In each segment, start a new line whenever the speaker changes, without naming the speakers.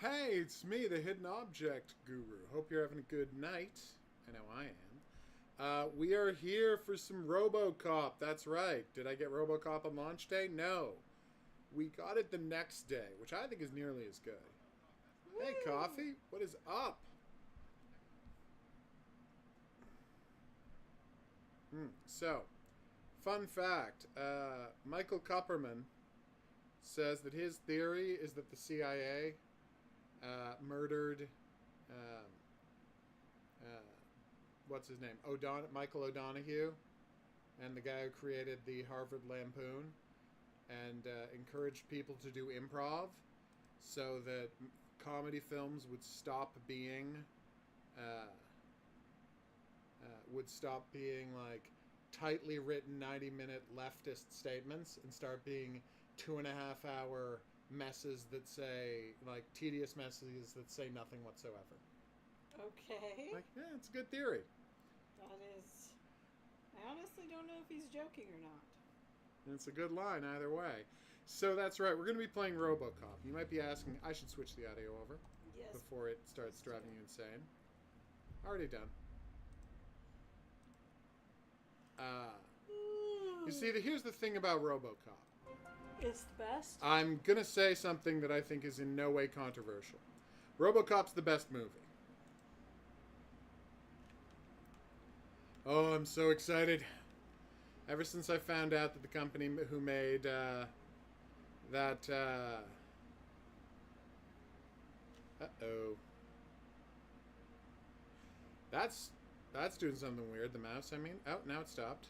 Hey, it's me, the Hidden Object Guru. Hope you're having a good night. I know I am. We are here for some Robocop. That's right. Did I get Robocop on launch day? No. We got it the next day, which I think is nearly as good.
Woo!
Hey, Coffee. What is up? So, fun fact. Michael Kupperman says that his theory is that the CIA murdered what's his name? Michael O'Donoghue, and the guy who created the Harvard Lampoon, and encouraged people to do improv so that comedy films would stop being like tightly written 90-minute leftist statements and start being 2.5 hour messes that say, like, tedious messes that say nothing whatsoever.
Okay.
Like, yeah, it's a good theory.
That is... I honestly don't know if he's joking or not.
And it's a good line either way. So that's right, we're going to be playing Robocop. You might be asking, I should switch the audio over before it starts driving you insane. Already done. You see, here's the thing about Robocop.
It's the best?
I'm going to say something that I think is in no way controversial. Robocop's the best movie. Oh, I'm so excited. Ever since I found out that the company who made uh-oh. That's doing something weird, the mouse, I mean. Oh, now it stopped.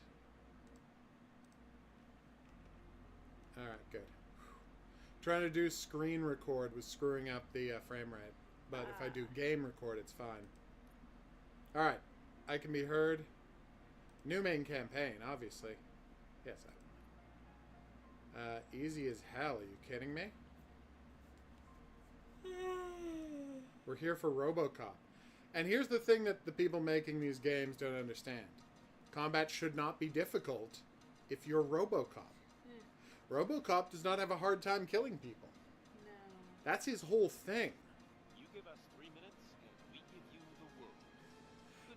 Alright, good. Trying to do screen record was screwing up the frame rate. But if I do game record, it's fine. Alright, I can be heard. New main campaign, obviously. Yes, easy as hell, are you kidding me? We're here for Robocop. And here's the thing that the people making these games don't understand. Combat should not be difficult if you're Robocop. Robocop does not have a hard time killing people.
No.
That's his whole thing.
You give us 3 minutes, and we give you the world.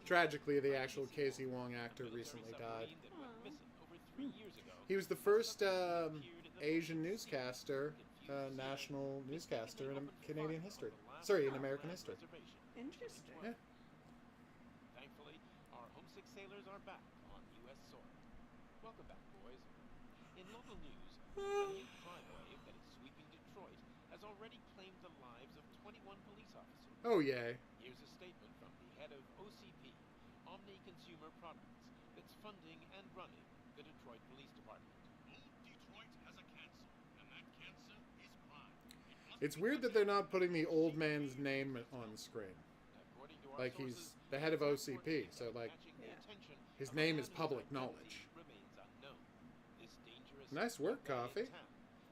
Tragically, the actual Casey Wong actor recently died. He was the first Asian newscaster, national newscaster in Canadian history. Sorry, in American history.
Interesting.
Yeah.
Thankfully, our homesick sailors are back on U.S. soil. Welcome back, boys. In local news, a new crime wave that is sweeping Detroit has already claimed the lives of 21 police officers.
Oh, yay.
Here's a statement from the head of OCP, Omni Consumer Products, that's funding and running the Detroit Police Department.
Detroit has a cancer, and that cancer is crime.
It's weird that they're not putting the old man's name on screen. Like, he's the head of OCP, so, like, his name is public knowledge. Nice work, Coffee.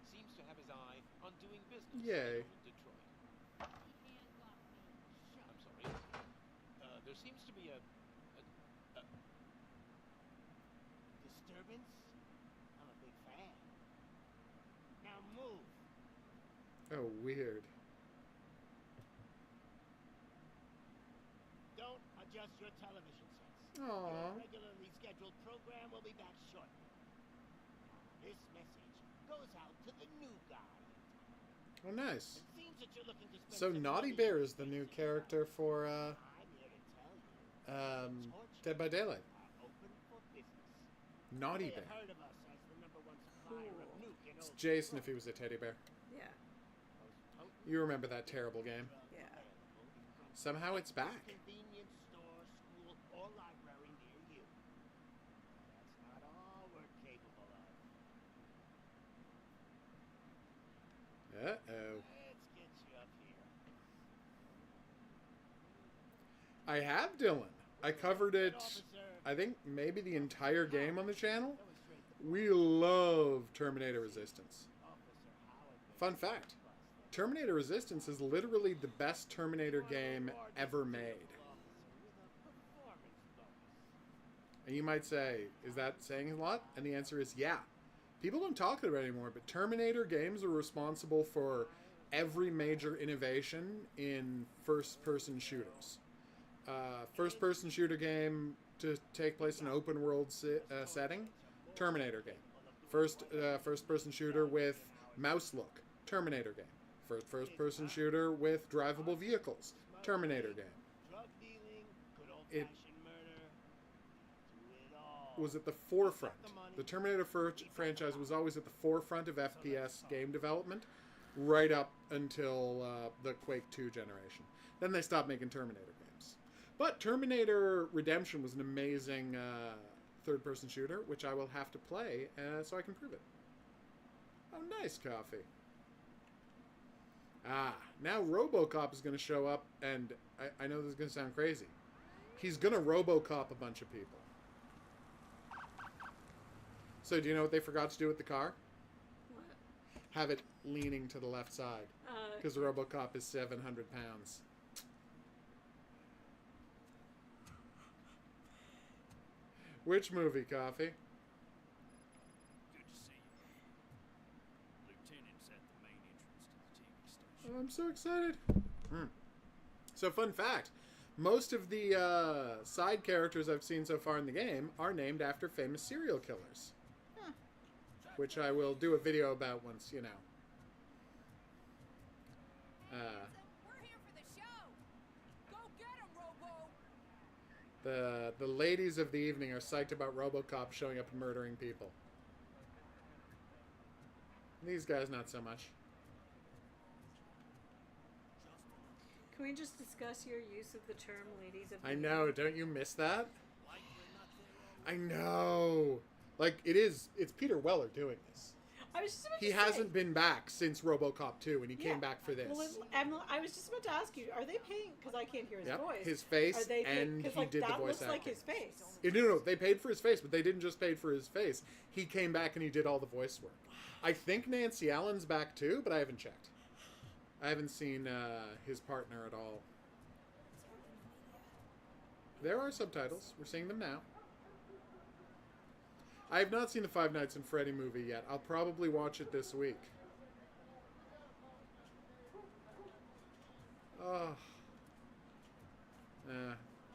Seems to have his eye on doing business.
Yay.
In Detroit. I'm sorry. There seems to be a
Disturbance? I'm a big fan. Now move.
Oh, weird.
Don't adjust your television sets.
Aww.
Your regularly scheduled program will be back shortly. This message goes out to the new guy.
Oh, nice.
It seems that you're looking to spend
So
some
Naughty
money
Bear is the new character for
I'm here to tell you.
Dead by Daylight.
Are open for business.
Naughty
You may have
Bear.
heard of us as the #1 supplier of nuke and
It's
old
Jason if he was a teddy bear.
Yeah.
You remember that terrible game.
Yeah.
Somehow it's back.
Convenience store, school, or library near you. That's not all we're capable of.
Uh-oh.
Let's get you up here.
I have, Dylan. I covered it, I think, maybe the entire game on the channel. We love Terminator Resistance. Fun fact. Terminator Resistance is literally the best Terminator game ever made. And you might say, is that saying a lot? And the answer is yeah. People don't talk about it anymore, but Terminator games are responsible for every major innovation in first-person shooters. First-person shooter game to take place in an open-world setting, Terminator game. First-person shooter with mouse look, Terminator game. First-person shooter with drivable vehicles, Terminator game.
Drug dealing, good
It
old-fashioned murder, do it all.
was at the forefront. The Terminator franchise was always at the forefront of FPS game development, right up until the Quake 2 generation. Then they stopped making Terminator games. But Terminator Redemption was an amazing third-person shooter, which I will have to play so I can prove it. Oh, nice coffee. Ah, now Robocop is going to show up, and I know this is going to sound crazy. He's going to Robocop a bunch of people. So do you know what they forgot to do with the car?
What?
Have it leaning to the left side. Because Robocop is 700 pounds. Which movie, Coffee?
Good to see you. Lieutenant's at the main entrance to the TV station.
Oh, I'm so excited. So, fun fact. Most of the side characters I've seen so far in the game are named after famous serial killers.
Huh.
Which I will do a video about once, you know.
We're here for the show. Go get him, Robo.
The ladies of the evening are psyched about Robocop showing up and murdering people. These guys, not so much.
Can we just discuss your use of the term ladies of the
I know, don't you miss that? I know. Like, it's Peter Weller doing this.
I was just about
He
to say.
hasn't been back since Robocop 2, and he
Yeah.
came back for this.
Well, I was just about to ask you, are they paying, because I can't hear his
Yep,
voice.
his face,
Are they
and
because
he
like,
did the
that
voice
looks like
acting.
his face.
No, they paid for his face, but they didn't just pay for his face. He came back and he did all the voice work. I think Nancy Allen's back too, but I haven't checked. I haven't seen his partner at all. There are subtitles. We're seeing them now. I have not seen the Five Nights at Freddy movie yet. I'll probably watch it this week. Oh.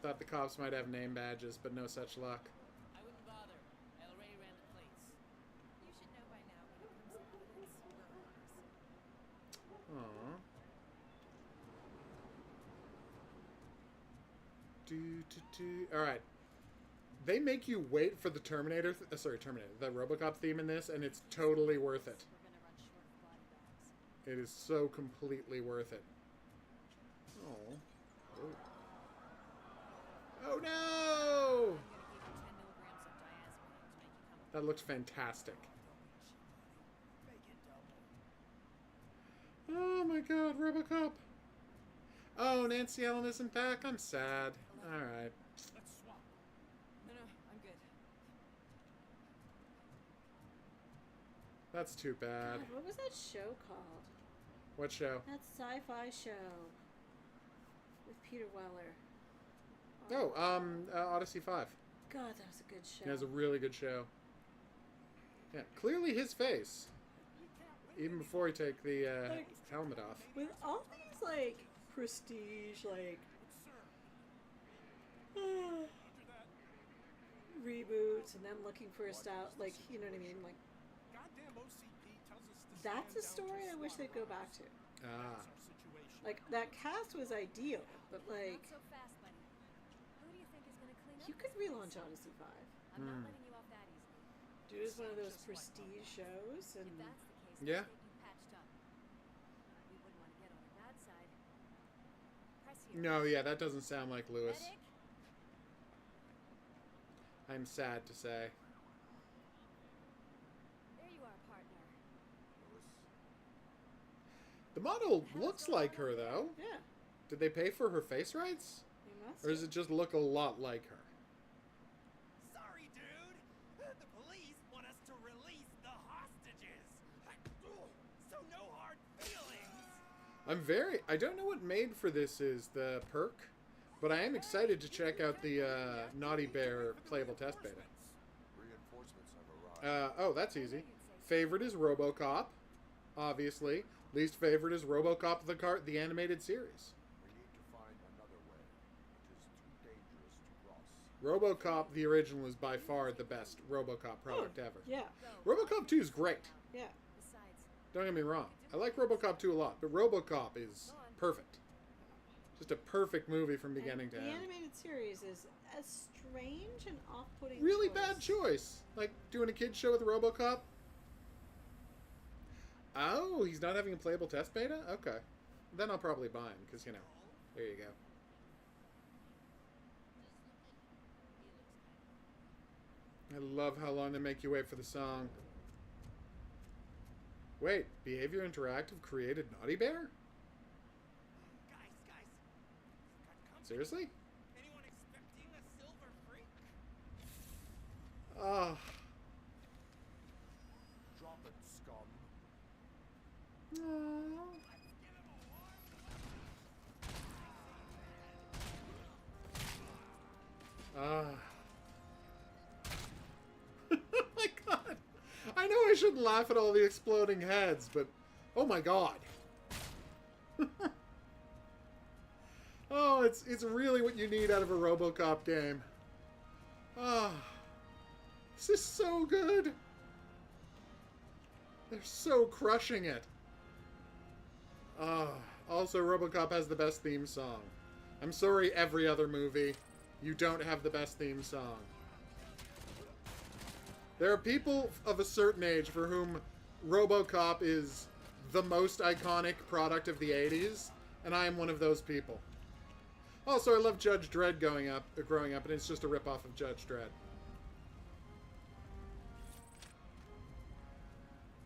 Thought the cops might have name badges, but no such luck.
I wouldn't bother. I already ran the plates. You should know by now when it comes to evidence, we're owners.
Aww. Alright. They make you wait for the Terminator, the Robocop theme in this, and it's totally worth it.
We're gonna run short of body bags.
It is so completely worth it. Oh. Oh no!
I'm gonna give you 10 milligrams of diazepam to make you come.
That looks fantastic. Oh my god, Robocop. Oh, Nancy Allen isn't back? I'm sad. Alright.
Let's swap.
No, I'm good.
That's too bad.
God, what was that show called?
What show?
That sci-fi show with Peter Weller.
Odyssey 5.
God, that was a good show.
It was a really good show. Yeah, clearly his face. Even before he take the
Like-
helmet off.
With all these like prestige, like reboots, and them looking for a style, like, you know what I mean? Like,
Goddamn OCP tells us to
that's
stand
a story
down
I
to
wish they'd go back to.
Ah.
some situation.
Like, that cast was ideal, but like,
Not so fast, buddy. Who do you think is gonna clean up
you could
this
relaunch
mess?
Odyssey 5.
I'm not letting you off that easily.
Do it as one of those prestige shows, and
If that's the case,
Yeah.
let's get you patched up. We wouldn't want to get on the bad side. Press here.
No, yeah, that doesn't sound like Lewis.
Medic?
I'm sad to say.
There you are, partner.
The model looks like her, though.
yeah,
Did they pay for her face rights?
you must.
Or does it just look a lot like her?
Sorry, dude. The police want us to release the hostages. So no hard feelings.
I don't know what made for this is the perk, but I am excited to check out the Naughty Bear playable test beta.
Reinforcements have arrived.
Oh, that's easy. Favorite is Robocop. obviously. Least favorite is Robocop the animated series.
We need to find another way. It is too dangerous to cross.
Robocop the original is by far the best Robocop product ever.
Yeah,
Robocop 2 is great.
yeah.
Besides,
Don't get me wrong. I like Robocop 2 a lot, but Robocop is perfect. Just a perfect movie from beginning to
The
end.
animated series is a strange and off-putting
Really
choice.
bad choice. Like doing a kid's show with Robocop. Oh, he's not having a playable test beta? Okay. Then I'll probably buy him, because, you know, there you go. I love how long they make you wait for the song. Wait, Behavior Interactive created Naughty Bear?
Guys. Got company.
Seriously?
Anyone expecting a silver freak?
Ah.
Drop it, scum.
Ah. Oh my god. I know I shouldn't laugh at all the exploding heads, but oh my god. Oh, it's really what you need out of a Robocop game. Ah. This is so good. They're so crushing it. Ah. Also, Robocop has the best theme song. I'm sorry, every other movie. You don't have the best theme song. There are people of a certain age for whom Robocop is the most iconic product of the 80s, and I am one of those people. Also, I love Judge Dredd growing up, and it's just a ripoff of Judge Dredd.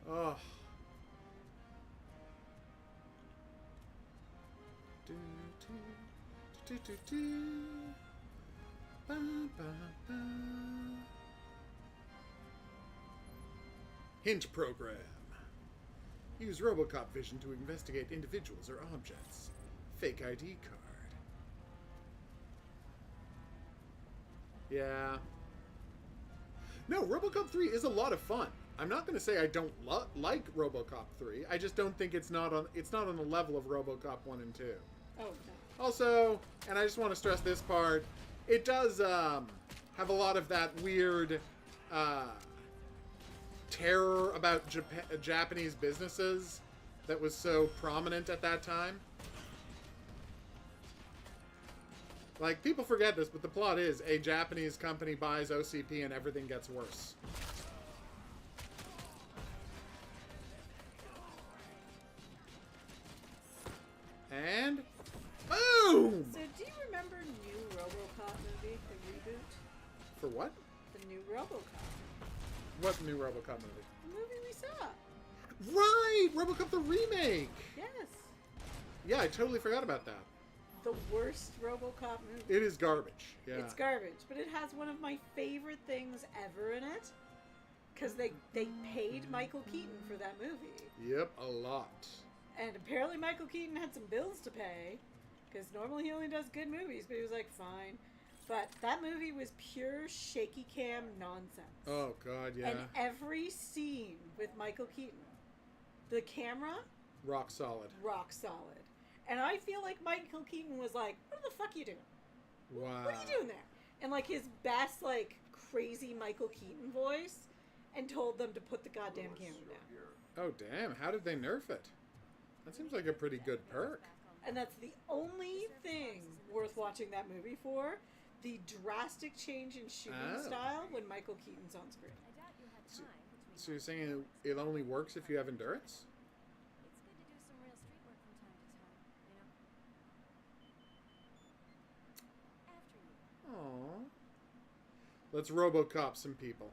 Oh. Do, do, do, do, do. Ba, ba, ba. Hint program. Use Robocop vision to investigate individuals or objects. Fake ID card. Yeah. No, Robocop 3 is a lot of fun. I'm not going to say I don't like Robocop 3. I just don't think it's not on the level of Robocop 1 and 2.
Oh, no.
Also, and I just want to stress this part, it does have a lot of that weird terror about Japanese businesses that was so prominent at that time. Like, people forget this, but the plot is a Japanese company buys OCP and everything gets worse. And boom!
So, do you remember new RoboCop movie, the reboot?
For what?
The new RoboCop.
What new Robocop movie?
The movie we saw.
Right! Robocop the remake!
Yes.
Yeah, I totally forgot about that.
The worst RoboCop movie.
It is garbage. Yeah.
It's garbage, but it has one of my favorite things ever in it. Because they paid Michael Keaton for that movie.
Yep, a lot.
And apparently Michael Keaton had some bills to pay. Because normally he only does good movies, but he was like, fine. But that movie was pure shaky cam nonsense.
Oh, God, yeah.
And every scene with Michael Keaton, the camera,
Rock solid.
rock solid. And I feel like Michael Keaton was like, what the fuck are you doing?
Wow.
What are you doing there? And like his best, like, crazy Michael Keaton voice, and told them to put the goddamn camera down.
Oh, damn. How did they nerf it? That seems like a pretty good perk.
And that's the only thing worth watching that movie for. The drastic change in shooting style when Michael Keaton's on screen.
I doubt you had time between.
So you're saying it only works if you have endurance?
It's good to do some real street work from time to time, you know? After you.
Aww. Let's Robocop some people.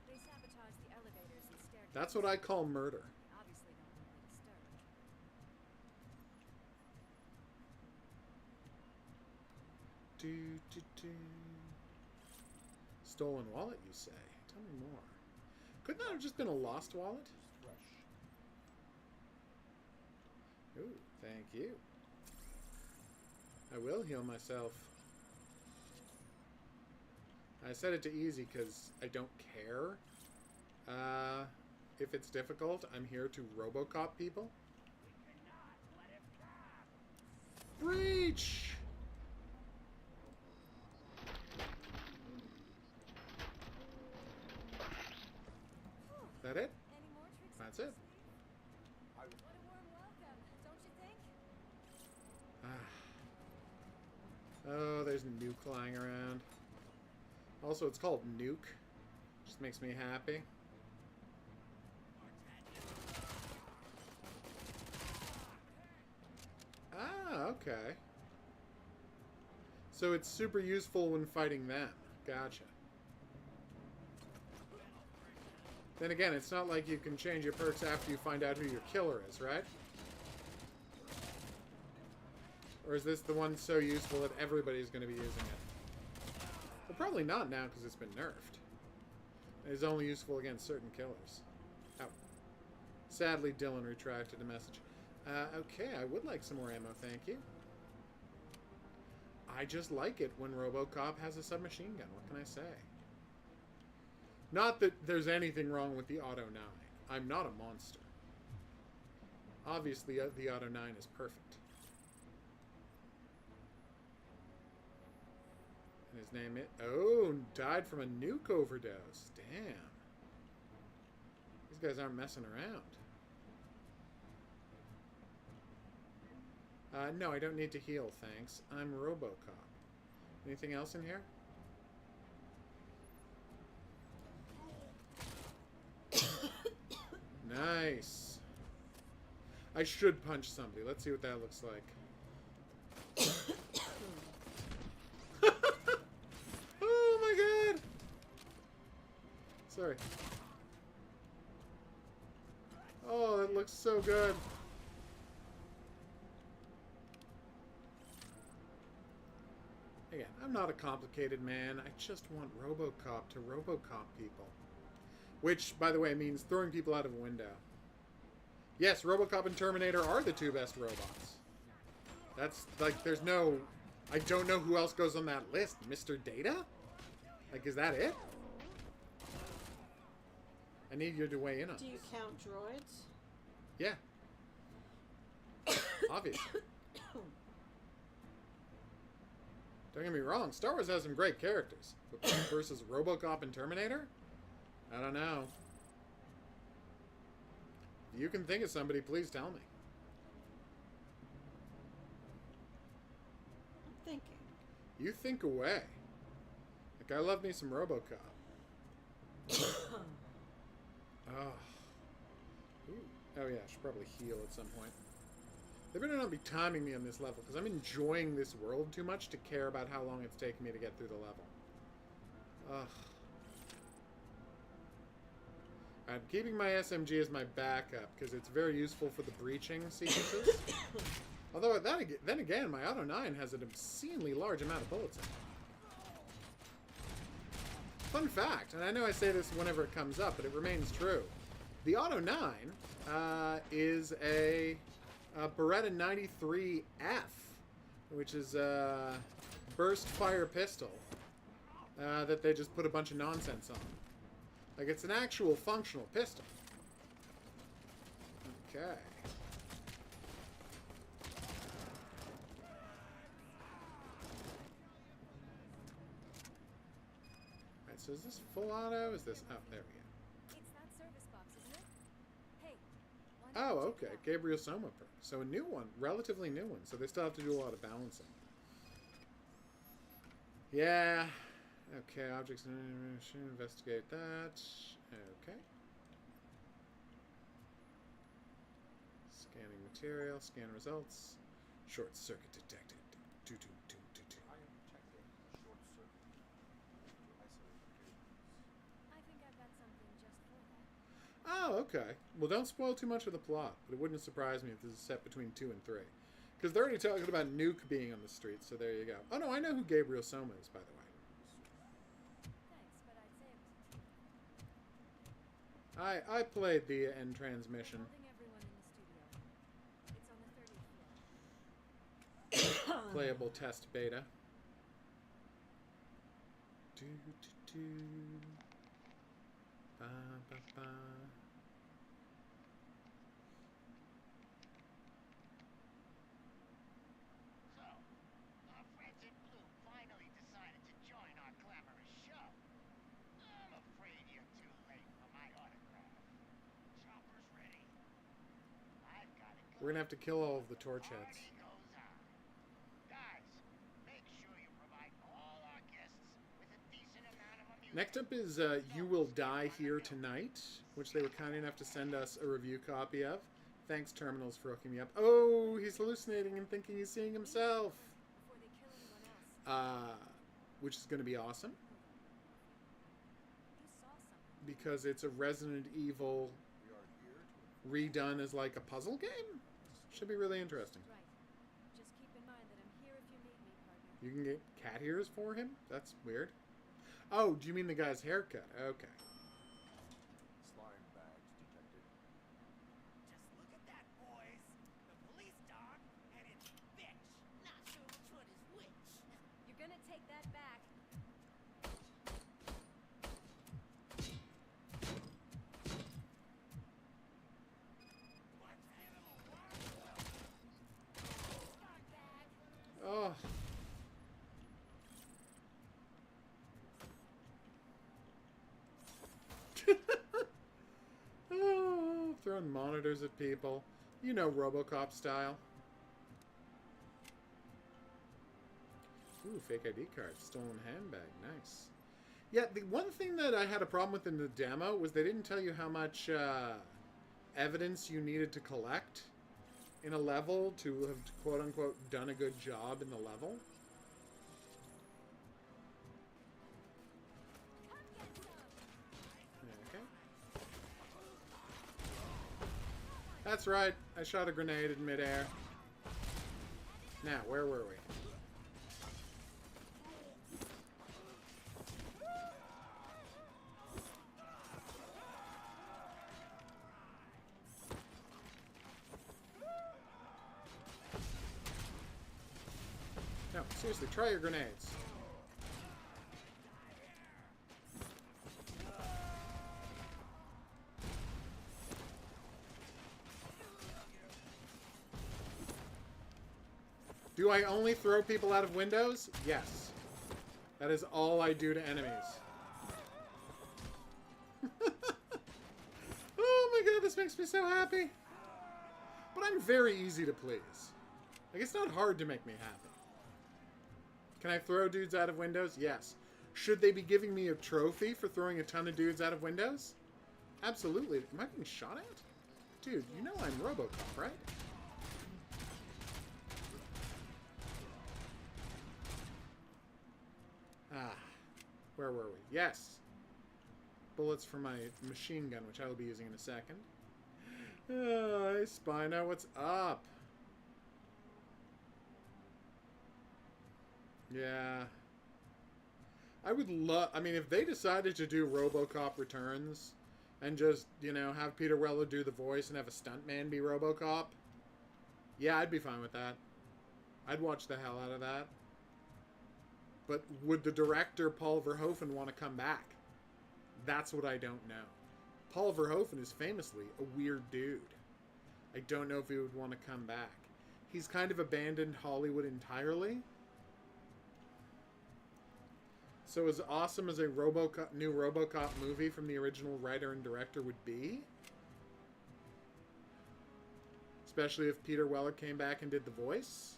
They sabotage the elevators and staircases.
That's what I call murder.
Obviously don't want to be disturbed.
Stolen wallet, you say? Tell me more. Couldn't that have just been a lost wallet?
Fresh.
Ooh, thank you. I will heal myself. I set it to easy because I don't care. if it's difficult, I'm here to Robocop people. Breach! Is that it?
Any more tricks
That's
up your
it.
sleeve? What a warm welcome, don't you think?
Oh, there's Nuke lying around. Also, it's called Nuke. Just makes me happy. Ah, okay. So it's super useful when fighting them. Gotcha. Then again, it's not like you can change your perks after you find out who your killer is, right? Or is this the one so useful that everybody's going to be using it? Well, probably not now because it's been nerfed. It's only useful against certain killers. Oh. Sadly, Dylan retracted the message. Okay, I would like some more ammo, thank you. I just like it when Robocop has a submachine gun. What can I say? Not that there's anything wrong with the Auto 9. I'm not a monster. Obviously, the Auto 9 is perfect. And his name is... Oh, died from a nuke overdose. Damn. These guys aren't messing around. No, I don't need to heal, thanks. I'm Robocop. Anything else in here? Nice. I should punch somebody. Let's see what that looks like. Oh my god! Sorry. Oh, that looks so good. Again, I'm not a complicated man. I just want Robocop to Robocop people. Which, by the way, means throwing people out of a window. Yes, Robocop and Terminator are the two best robots. That's, like, there's no... I don't know who else goes on that list. Mr. Data? Like, is that it? I need you to weigh in on
Do you
this.
count droids?
Yeah. Obviously. Don't get me wrong, Star Wars has some great characters. But versus Robocop and Terminator? I don't know. If you can think of somebody, please tell me.
I'm thinking.
You think away. Like, I love me some Robocop. Oh. Ooh. Oh yeah, I should probably heal at some point. They better not be timing me on this level, because I'm enjoying this world too much to care about how long it's taking me to get through the level. Ugh. I'm keeping my SMG as my backup, because it's very useful for the breaching sequences. Although, then again, my Auto 9 has an obscenely large amount of bullets in it. Fun fact, and I know I say this whenever it comes up, but it remains true. The Auto 9 is a Beretta 93F, which is a burst fire pistol that they just put a bunch of nonsense on. Like, it's an actual functional pistol. Okay. Alright, so is this full auto? Is this... Oh, there we go.
It's that service box, isn't it? Hey. why don't
Oh,
you check
okay.
it out?
Gabriel Soma perk. So a new one. Relatively new one. So they still have to do a lot of balancing. Yeah. Okay, objects... Investigate that. Okay. Scanning material. Scan results. Short circuit detected.
I am detecting a short circuit to isolate the cables.
I think I've got something just for that.
Oh, okay. Well, don't spoil too much of the plot, but it wouldn't surprise me if this is set between 2 and 3. Because they're already talking about Nuke being on the street, so there you go. Oh, no, I know who Gabriel Soma is, by the way.
Thanks, but I'd say it was
I played the end transmission.
holding everyone in the studio. It's on the 30th floor.
Playable test beta. Do, do, do. Ba, ba, ba. We're gonna have to kill all of the torch heads.
Party goes on. Guys, make sure you provide all our guests with a decent amount of amusement.
Next up is You Will Die Here Tonight, which they were kind enough to send us a review copy of. Thanks, Terminals, for hooking me up. Oh, he's hallucinating and thinking he's seeing himself.
Before they kill anyone else.
Which is going to be awesome.
You saw something.
Because it's a Resident Evil
We are here to
redone as like a puzzle game. Should be really interesting.
Right. Just keep in mind that I'm here if you need me, partner.
You can get cat ears for him? That's weird. Oh, do you mean the guy's haircut? Okay.
slime bags detected.
Just look at that, boys. The police dog and its bitch. Not sure which one is which.
You're gonna take that back.
Oh. Oh, throwing monitors at people. You know, Robocop style. Ooh, fake ID card. Stolen handbag. Nice. Yeah, the one thing that I had a problem with in the demo was they didn't tell you how much evidence you needed to collect in a level to have, quote-unquote, done a good job in the level. Okay. That's right. I shot a grenade in midair. Now, where were we? No, seriously, try your grenades. Do I only throw people out of windows? Yes. That is all I do to enemies. Oh my god, this makes me so happy. But I'm very easy to please. Like, it's not hard to make me happy. Can I throw dudes out of windows? Yes. Should they be giving me a trophy for throwing a ton of dudes out of windows? Absolutely. Am I being shot at? Dude, you know I'm Robocop, right? Ah. Where were we? Yes. Bullets for my machine gun, which I will be using in a second. Hey, Spino, what's up? Yeah. I would love... I mean, if they decided to do Robocop Returns and just, you know, have Peter Weller do the voice and have a stuntman be Robocop, yeah, I'd be fine with that. I'd watch the hell out of that. But would the director, Paul Verhoeven, want to come back? That's what I don't know. Paul Verhoeven is famously a weird dude. I don't know if he would want to come back. He's kind of abandoned Hollywood entirely. So as awesome as a new Robocop movie from the original writer and director would be, especially if Peter Weller came back and did the voice,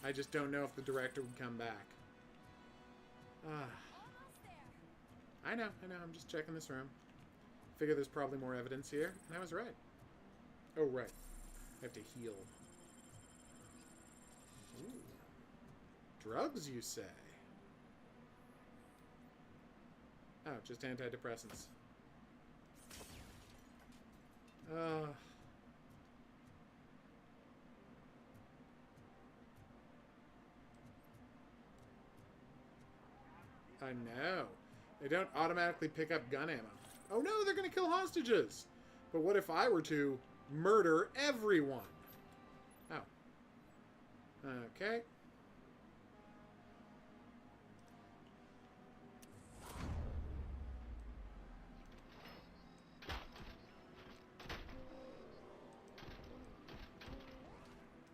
I just don't know if the director would come back. I know, I'm just checking this room. Figure there's probably more evidence here, and I was right. Oh, right. I have to heal. Ooh. Drugs, you say? Oh, just antidepressants. I know. They don't automatically pick up gun ammo. Oh no, they're going to kill hostages. But what if I were to murder everyone? Oh. Okay.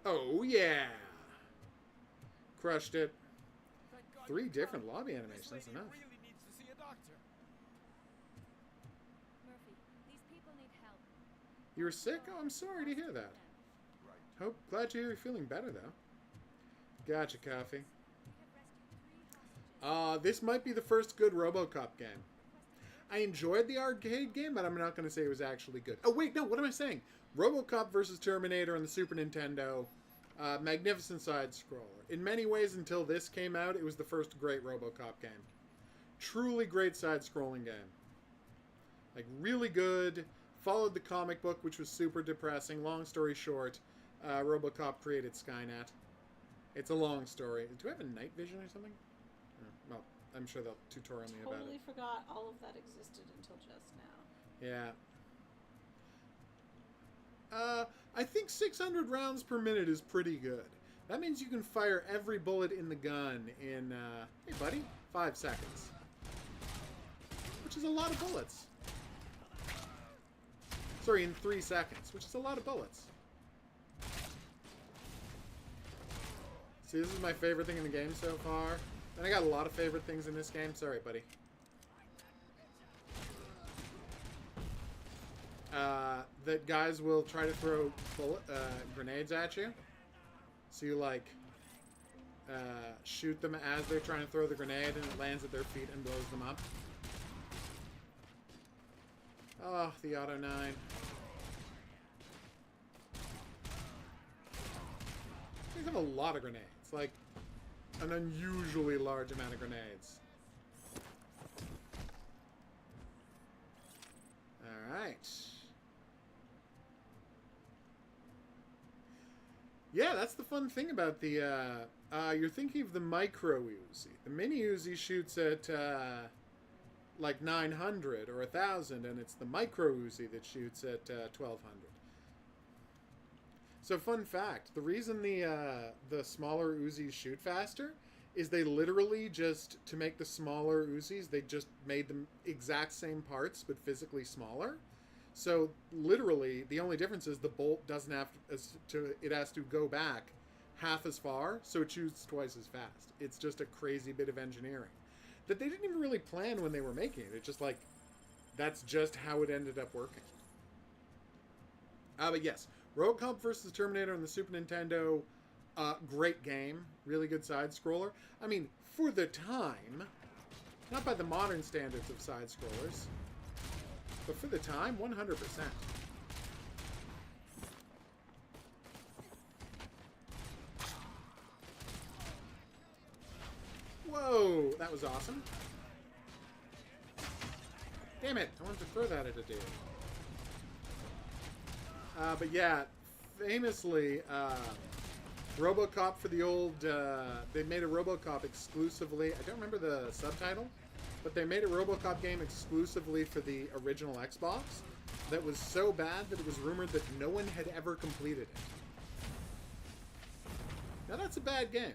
Oh yeah. Crushed it. 3 different lobby animations, that's enough.
Really needs to see a doctor.
Murphy, these people need help.
You were sick? Oh, I'm sorry to hear that. Glad to hear you're feeling better, though. Gotcha, Coffee. This might be the first good Robocop game. I enjoyed the arcade game, but I'm not going to say it was actually good. Oh, wait, no, what am I saying? Robocop versus Terminator on the Super Nintendo. Magnificent side-scroller. In many ways, until this came out, it was the first great Robocop game. Truly great side-scrolling game. Like, really good. Followed the comic book, which was super depressing. Long story short, Robocop created Skynet. It's a long story. Do I have a night vision or something? Well, I'm sure they'll tutorial me about it.
Totally forgot all of that existed until just now.
Yeah. I think 600 rounds per minute is pretty good. That means you can fire every bullet in the gun in, hey buddy, 5 seconds. Which is a lot of bullets. Sorry, in 3 seconds, which is a lot of bullets. See, this is my favorite thing in the game so far. And I got a lot of favorite things in this game. Sorry, buddy. That guys will try to throw grenades at you. So you, like, shoot them as they're trying to throw the grenade, and it lands at their feet and blows them up. Oh, the Auto 9. These have a lot of grenades. Like, an unusually large amount of grenades. Alright. Yeah, that's the fun thing about the, you're thinking of the micro Uzi. The mini Uzi shoots at, like 900 or 1,000, and it's the micro Uzi that shoots at 1,200. So, fun fact, the reason the smaller Uzis shoot faster is they literally just, to make the smaller Uzis, they just made them exact same parts, but physically smaller. So, literally, the only difference is the bolt doesn't have to, it has to go back half as far, so it shoots twice as fast. It's just a crazy bit of engineering that they didn't even really plan when they were making it. It's just like, that's just how it ended up working. But yes, Robocop vs. Terminator on the Super Nintendo, great game. Really good side-scroller. I mean, for the time, not by the modern standards of side-scrollers, but for the time, 100%. Whoa, that was awesome. Damn it, I wanted to throw that at a dude. But yeah, famously, Robocop for the old, they made a Robocop exclusively, I don't remember the subtitle, but they made a Robocop game exclusively for the original Xbox that was so bad that it was rumored that no one had ever completed it. Now that's a bad game.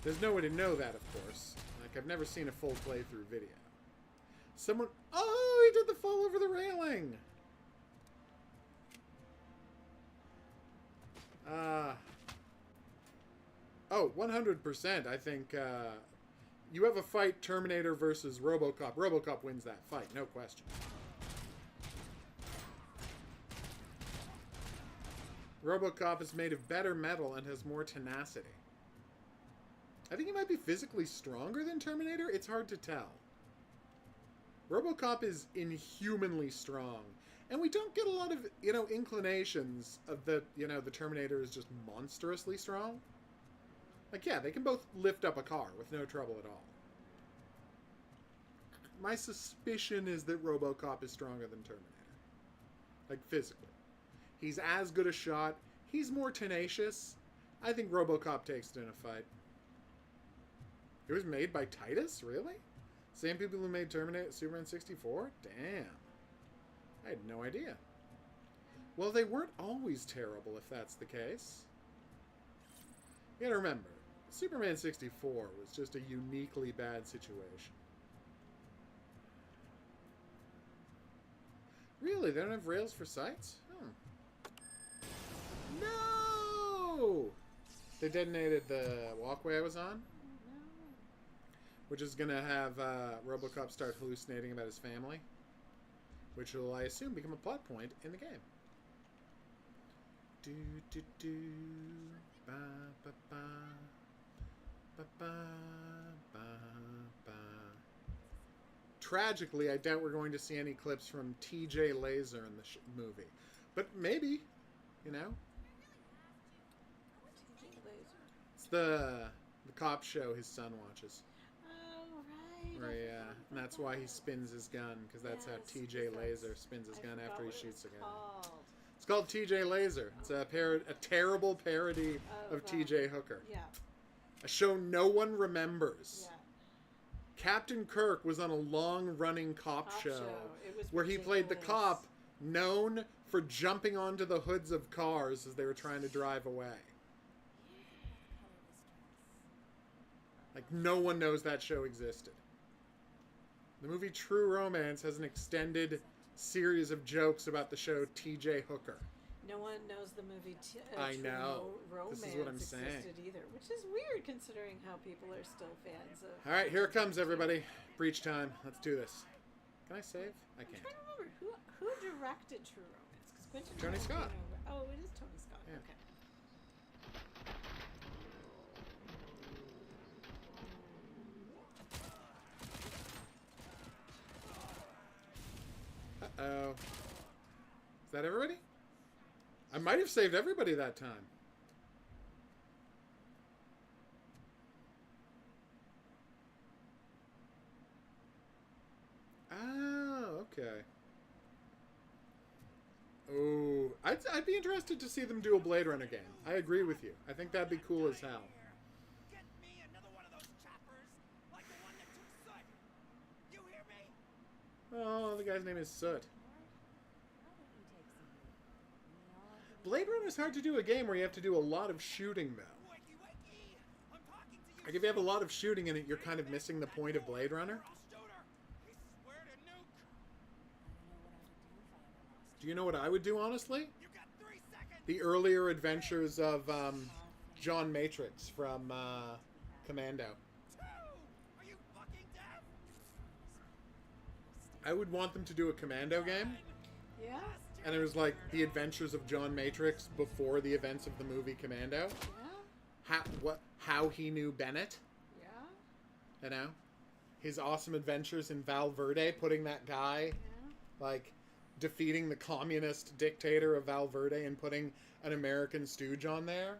There's no way to know that, of course. Like, I've never seen a full playthrough video. Someone... Oh, he did the fall over the railing! Oh, 100%. I think, you have a fight, Terminator versus Robocop. Robocop wins that fight, no question. Robocop is made of better metal and has more tenacity. I think he might be physically stronger than Terminator. It's hard to tell. Robocop is inhumanly strong. And we don't get a lot of, inclinations of the Terminator is just monstrously strong. Like, yeah, they can both lift up a car with no trouble at all. My suspicion is that Robocop is stronger than Terminator. Like, physically. He's as good a shot. He's more tenacious. I think Robocop takes it in a fight. It was made by Titus? Really? Same people who made Terminator Superman 64? Damn. I had no idea. Well, they weren't always terrible if that's the case. You gotta remember, Superman 64 was just a uniquely bad situation. Really? They don't have rails for sights? No! They detonated the walkway I was on? Which is gonna have Robocop start hallucinating about his family. which will, I assume, become a plot point in the game. Do do do, ba ba ba, ba ba ba ba. Tragically, I doubt we're going to see any clips from T.J. Laser in the movie, but maybe, you know.
TJ Laser.
It's the cop show his son watches.
Oh, right.
Right,
I
yeah,
forgot
and that's
about
why he
that.
spins his gun, because that's how
Yes,
T.J.
'cause
Laser
that's-
spins his
I
gun
forgot
after he
what it
shoots a
was
gun.
called.
It's called T.J. Laser. It's a terrible parody of T.J. Hooker.
Yeah,
A show no one remembers.
yeah.
Captain Kirk was on a long-running cop show
It was
where he played the
ridiculous.
cop known for jumping onto the hoods of cars as they were trying to drive away. Like, no one knows that show existed. The movie True Romance has an extended series of jokes about the show T.J. Hooker.
No one knows the movie
I
True
know.
Romance
This is what I'm saying.
existed either, which is weird considering how people are still fans of.
All right, here it comes, everybody. Breach time. Let's do this. Can I save? I
I'm
can't.
trying to remember who directed True Romance because Quentin
Tony Scott.
Tarantino- Oh, it is Tony Scott.
Yeah.
Okay.
Uh-oh. Is that everybody? I might have saved everybody that time. Oh, okay. Oh, I'd be interested to see them do a Blade Runner game. I agree with you. I think that'd be cool as hell.
Get me another one of those choppers, like the one that took Soot. You hear me?
Oh, the guy's name is Soot. Blade Runner's hard to do a game where you have to do a lot of shooting, though.
Wakey, wakey. I'm talking to you.
Like, if you have a lot of shooting in it, you're kind of missing the point of Blade Runner.
I'll shoot her. We swear to nuke.
Do you know what I would do, honestly?
You got 3 seconds.
The earlier adventures of John Matrix from Commando.
2. Are you fucking deaf?
I would want them to do a Commando game,
Yeah.
and it was like the adventures of John Matrix before the events of the movie Commando.
Yeah.
How he knew Bennett,
Yeah.
you know? His awesome adventures in Val Verde, putting that guy,
Yeah.
like, defeating the communist dictator of Val Verde and putting an American stooge on there.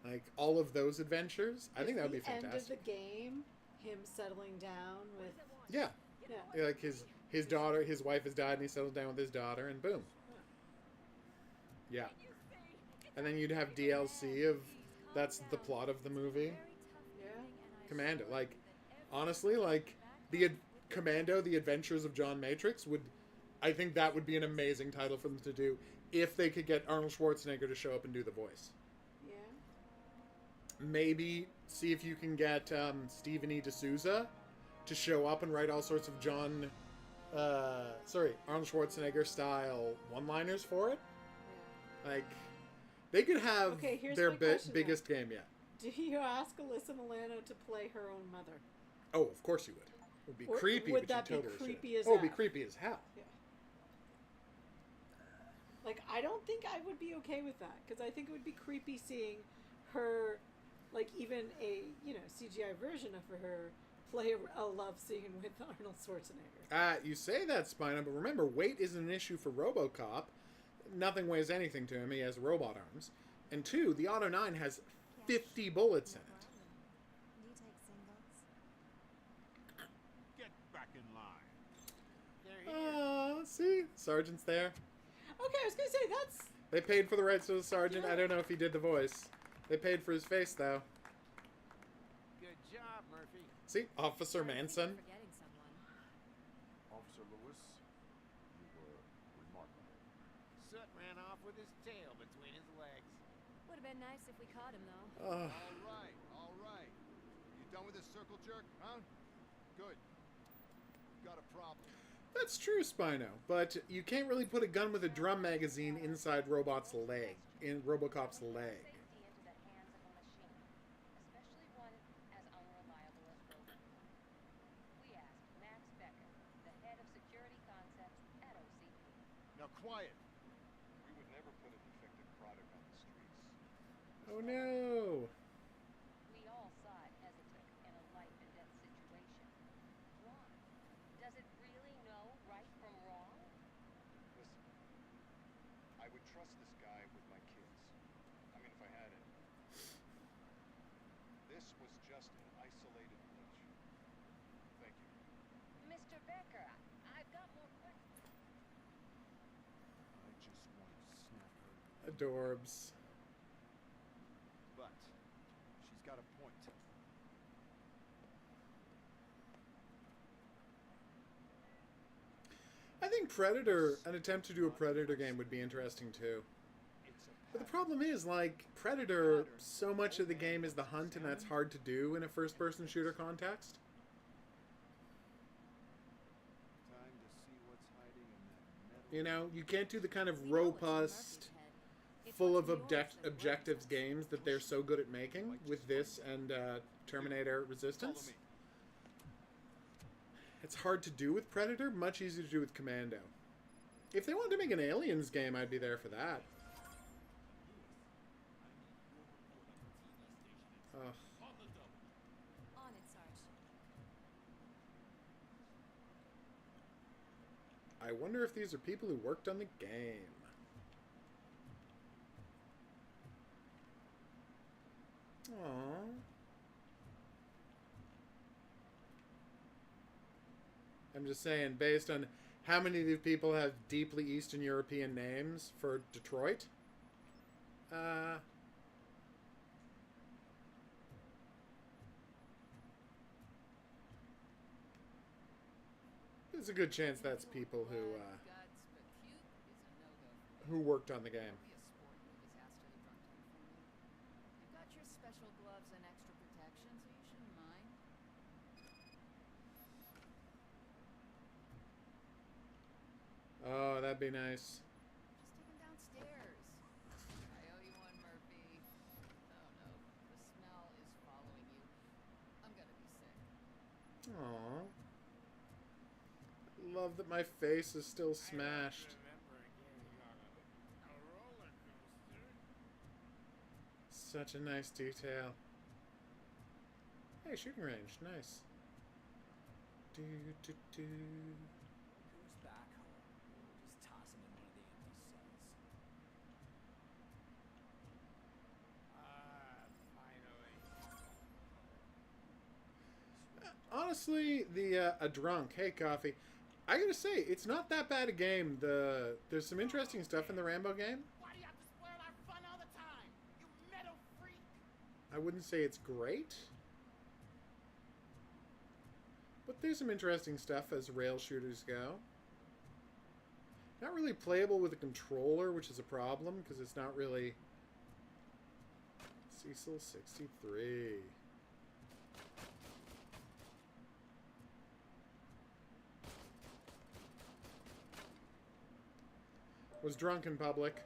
Like, all of those adventures. I think that would be fantastic.
End of the game, him settling down with.
Yeah.
Yeah.
Like, his daughter, his wife has died, and he settles down with his daughter, and boom. Yeah. And then you'd have DLC of, that's the plot of the movie.
Yeah.
Commando. Like, honestly, like, Commando, The Adventures of John Matrix I think that would be an amazing title for them to do if they could get Arnold Schwarzenegger to show up and do the voice.
Yeah.
Maybe see if you can get Stephen E. D'Souza to show up and write all sorts of Arnold Schwarzenegger style one-liners for it. Like, they could have
Okay, here's
their
my question,
biggest game yet.
Do you ask Alyssa Milano to play her own mother?
Oh, of course you would. It would be
Or
creepy,
would
but
that
you
be
totally
creepy
should.
as
Oh, it'd be
F?
creepy as hell.
Yeah. Like, I don't think I would be okay with that because I think it would be creepy seeing her, like, even a CGI version of her play a love scene with Arnold Schwarzenegger.
You say that, Spina, but remember, weight isn't an issue for Robocop. Nothing weighs anything to him. He has robot arms. And 2, the Auto 9 has 50 bullets in it.
Do you take singles?
Get back in line.
They're here.
See? Sergeant's there.
Okay, I was gonna say that's.
They paid for the rights to the sergeant. I don't know if he did the voice. They paid for his face, though.
Good job, Murphy.
See? Officer Manson.
Forgetting someone.
Officer Lewis, you were remarkable.
Soot ran off with his tail between his legs.
Would have been nice if we caught him, though.
Ugh.
All right. You done with this circle jerk, huh? Good. Got a problem.
That's true, Spino. But you can't really put a gun with a drum magazine inside Robocop's leg.
Safety into the hands of a machine, especially one as unreliable as Robocop. We asked Max Becker, the head of security concepts
quiet.
We would never put a defective product on the streets.
Oh no!
We all saw it hesitant in a life and death situation. Why? Does it really know right from wrong?
Listen, I would trust this guy with my kids. I mean, if I had it. This was just an isolated glitch. Thank you.
Mr. Becker, I've got more questions.
I just want to snap her.
Adorbs.
But she's got a point.
I think Predator, an attempt to do a Predator game would be interesting too.
It's a
But the
pattern.
problem is, like, Predator, so much of the game is the hunt, and that's hard to do in a first-person shooter context.
Time to see what's hiding in that metal.
You know, you can't do the kind of
We know what's in
robust,
Murphy's head. It's
full
what's
of
in yours that
objectives
worries us.
games that they're so good at making with this and Terminator Resistance.
Follow me.
It's hard to do with Predator, much easier to do with Commando. If they wanted to make an Aliens game, I'd be there for that. Ugh.
On it, Sarge.
I wonder if these are people who worked on the game. Aww. I'm just saying, based on how many of these people have deeply Eastern European names for Detroit, there's a good chance that's people who worked on the game.
You've got your special gloves and extra protection, so you shouldn't mind.
Oh, that'd be nice.
Just take him downstairs. I owe you one, Murphy. Oh no, the smell is following you. I'm gonna be sick.
Aww. Love that my face is still smashed. Such a nice detail. Hey, shooting range. Nice. Do, do, do.
Who's back home? Just toss him in one of the empty cells.
Honestly, a drunk. Hey, coffee. I gotta say, it's not that bad a game. There's some interesting stuff in the Rambo game.
Why do you have to spoil our fun all the time? You metal freak!
I wouldn't say it's great, but there's some interesting stuff as rail shooters go. Not really playable with a controller, which is a problem because it's not really Cecil 63. Was drunk in public.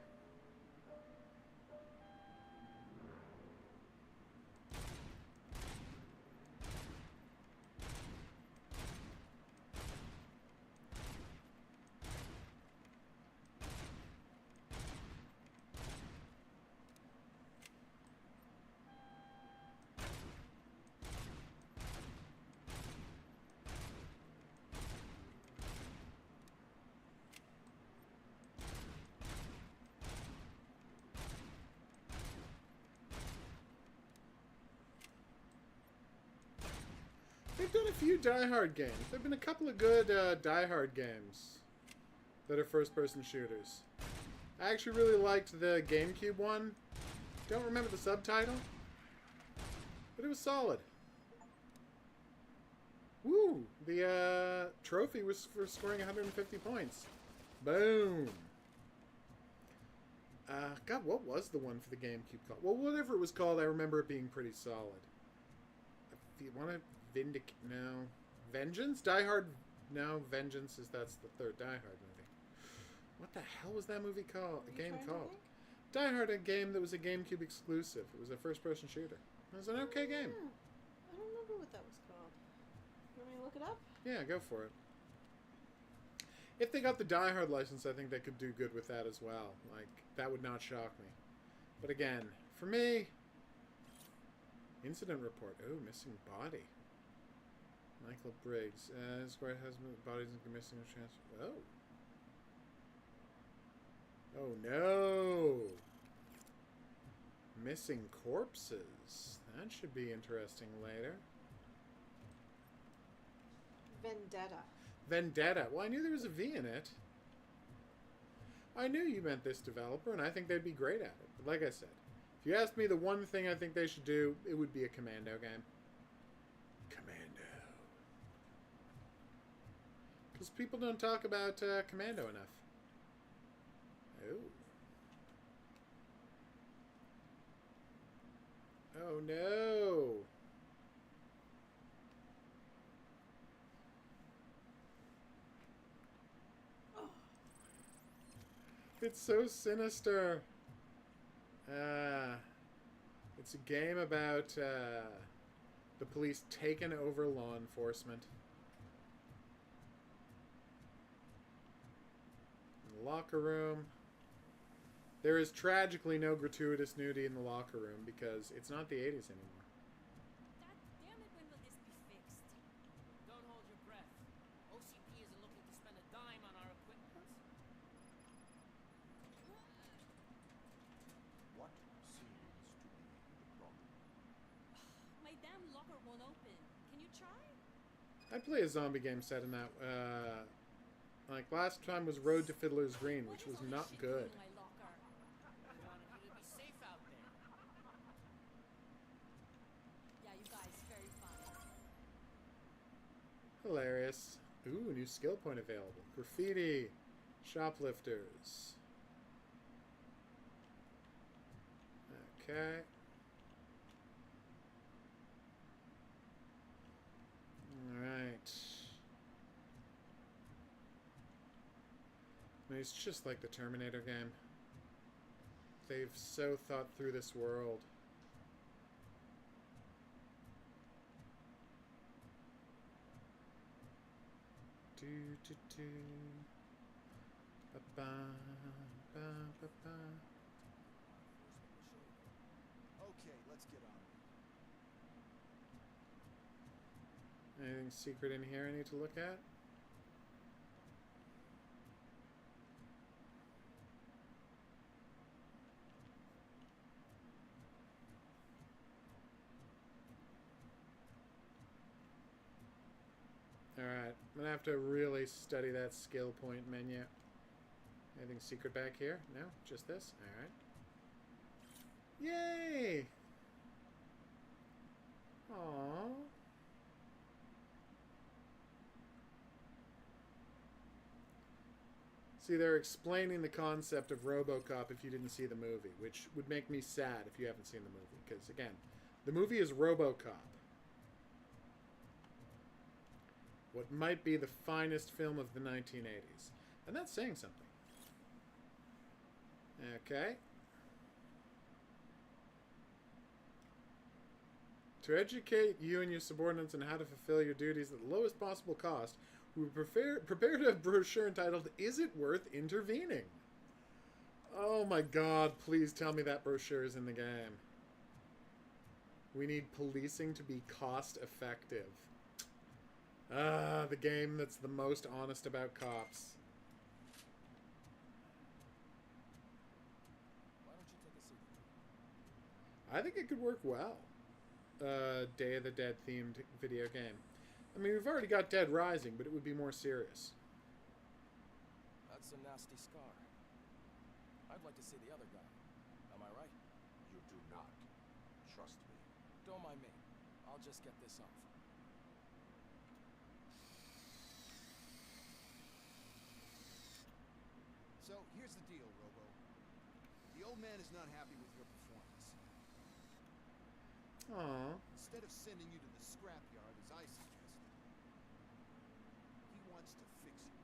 They've done a few Die Hard games. There have been a couple of good Die Hard games that are first-person shooters. I actually really liked the GameCube one. Don't remember the subtitle, but it was solid. Woo! The trophy was for scoring 150 points. Boom! God, what was the one for the GameCube called? Well, whatever it was called, I remember it being pretty solid. If you want to no. Vengeance? Die Hard? No, Vengeance is that's the third Die Hard movie. What the hell was that movie called? A game called? Die Hard, a game that was a GameCube exclusive. It was a first-person shooter. It was an okay game.
I don't remember what that was called. You want me to look it up?
Yeah, go for it. If they got the Die Hard license, I think they could do good with that as well. Like, that would not shock me. But again, for me, incident report. Oh, missing body. Michael Briggs. His wife husband bodies missing a chance. Oh. Oh no. Missing corpses. That should be interesting later.
Vendetta.
Vendetta. Well, I knew there was a V in it. I knew you meant this developer, and I think they'd be great at it. But like I said, if you asked me the one thing I think they should do, it would be a Commando game. Commando. Because people don't talk about Commando enough. Oh. Oh no. It's so sinister. It's a game about the police taking over law enforcement. In the locker room. There is tragically no gratuitous nudity in the locker room because it's not the 80s anymore.
God damn it, when will this be fixed?
Don't hold your breath. OCP isn't looking to spend a dime on our equipment.
What seems to be the problem?
My damn locker won't open. Can you try?
I'd play a zombie game set in that. Like last time was Road to Fiddler's Green,
What
which
is
was
all this
not
shit
good.
doing in my locker?
We wanted you to be safe out there.
Yeah, you guys, very funny.
Hilarious. Ooh, new skill point available. Graffiti. Shoplifters. Okay. Alright. I mean, it's just like the Terminator game. They've so thought through this world. Do do do. Ba ba ba ba ba.
Okay, let's get on.
Anything secret in here I need to look at? Alright, I'm gonna have to really study that skill point menu. Anything secret back here? No? Just this? Alright. Yay! Aww. See, they're explaining the concept of Robocop if you didn't see the movie, which would make me sad if you haven't seen the movie. Because, again, the movie is Robocop. What might be the finest film of the 1980s. And that's saying something. Okay. To educate you and your subordinates on how to fulfill your duties at the lowest possible cost, we prepared a brochure entitled, Is It Worth Intervening? Oh my god, please tell me that brochure is in the game. We need policing to be cost effective. The game that's the most honest about cops.
Why don't you take a seat?
I think it could work well. Day of the Dead themed video game. I mean, we've already got Dead Rising, but it would be more serious.
That's a nasty scar. I'd like to see the other guy. Am I right? You do not. Trust me. Don't mind me. I'll just get this off.
So, here's the deal, Robo. The old man is not happy with your performance.
Aww.
Instead of sending you to the scrapyard, as I suggested, he wants to fix you.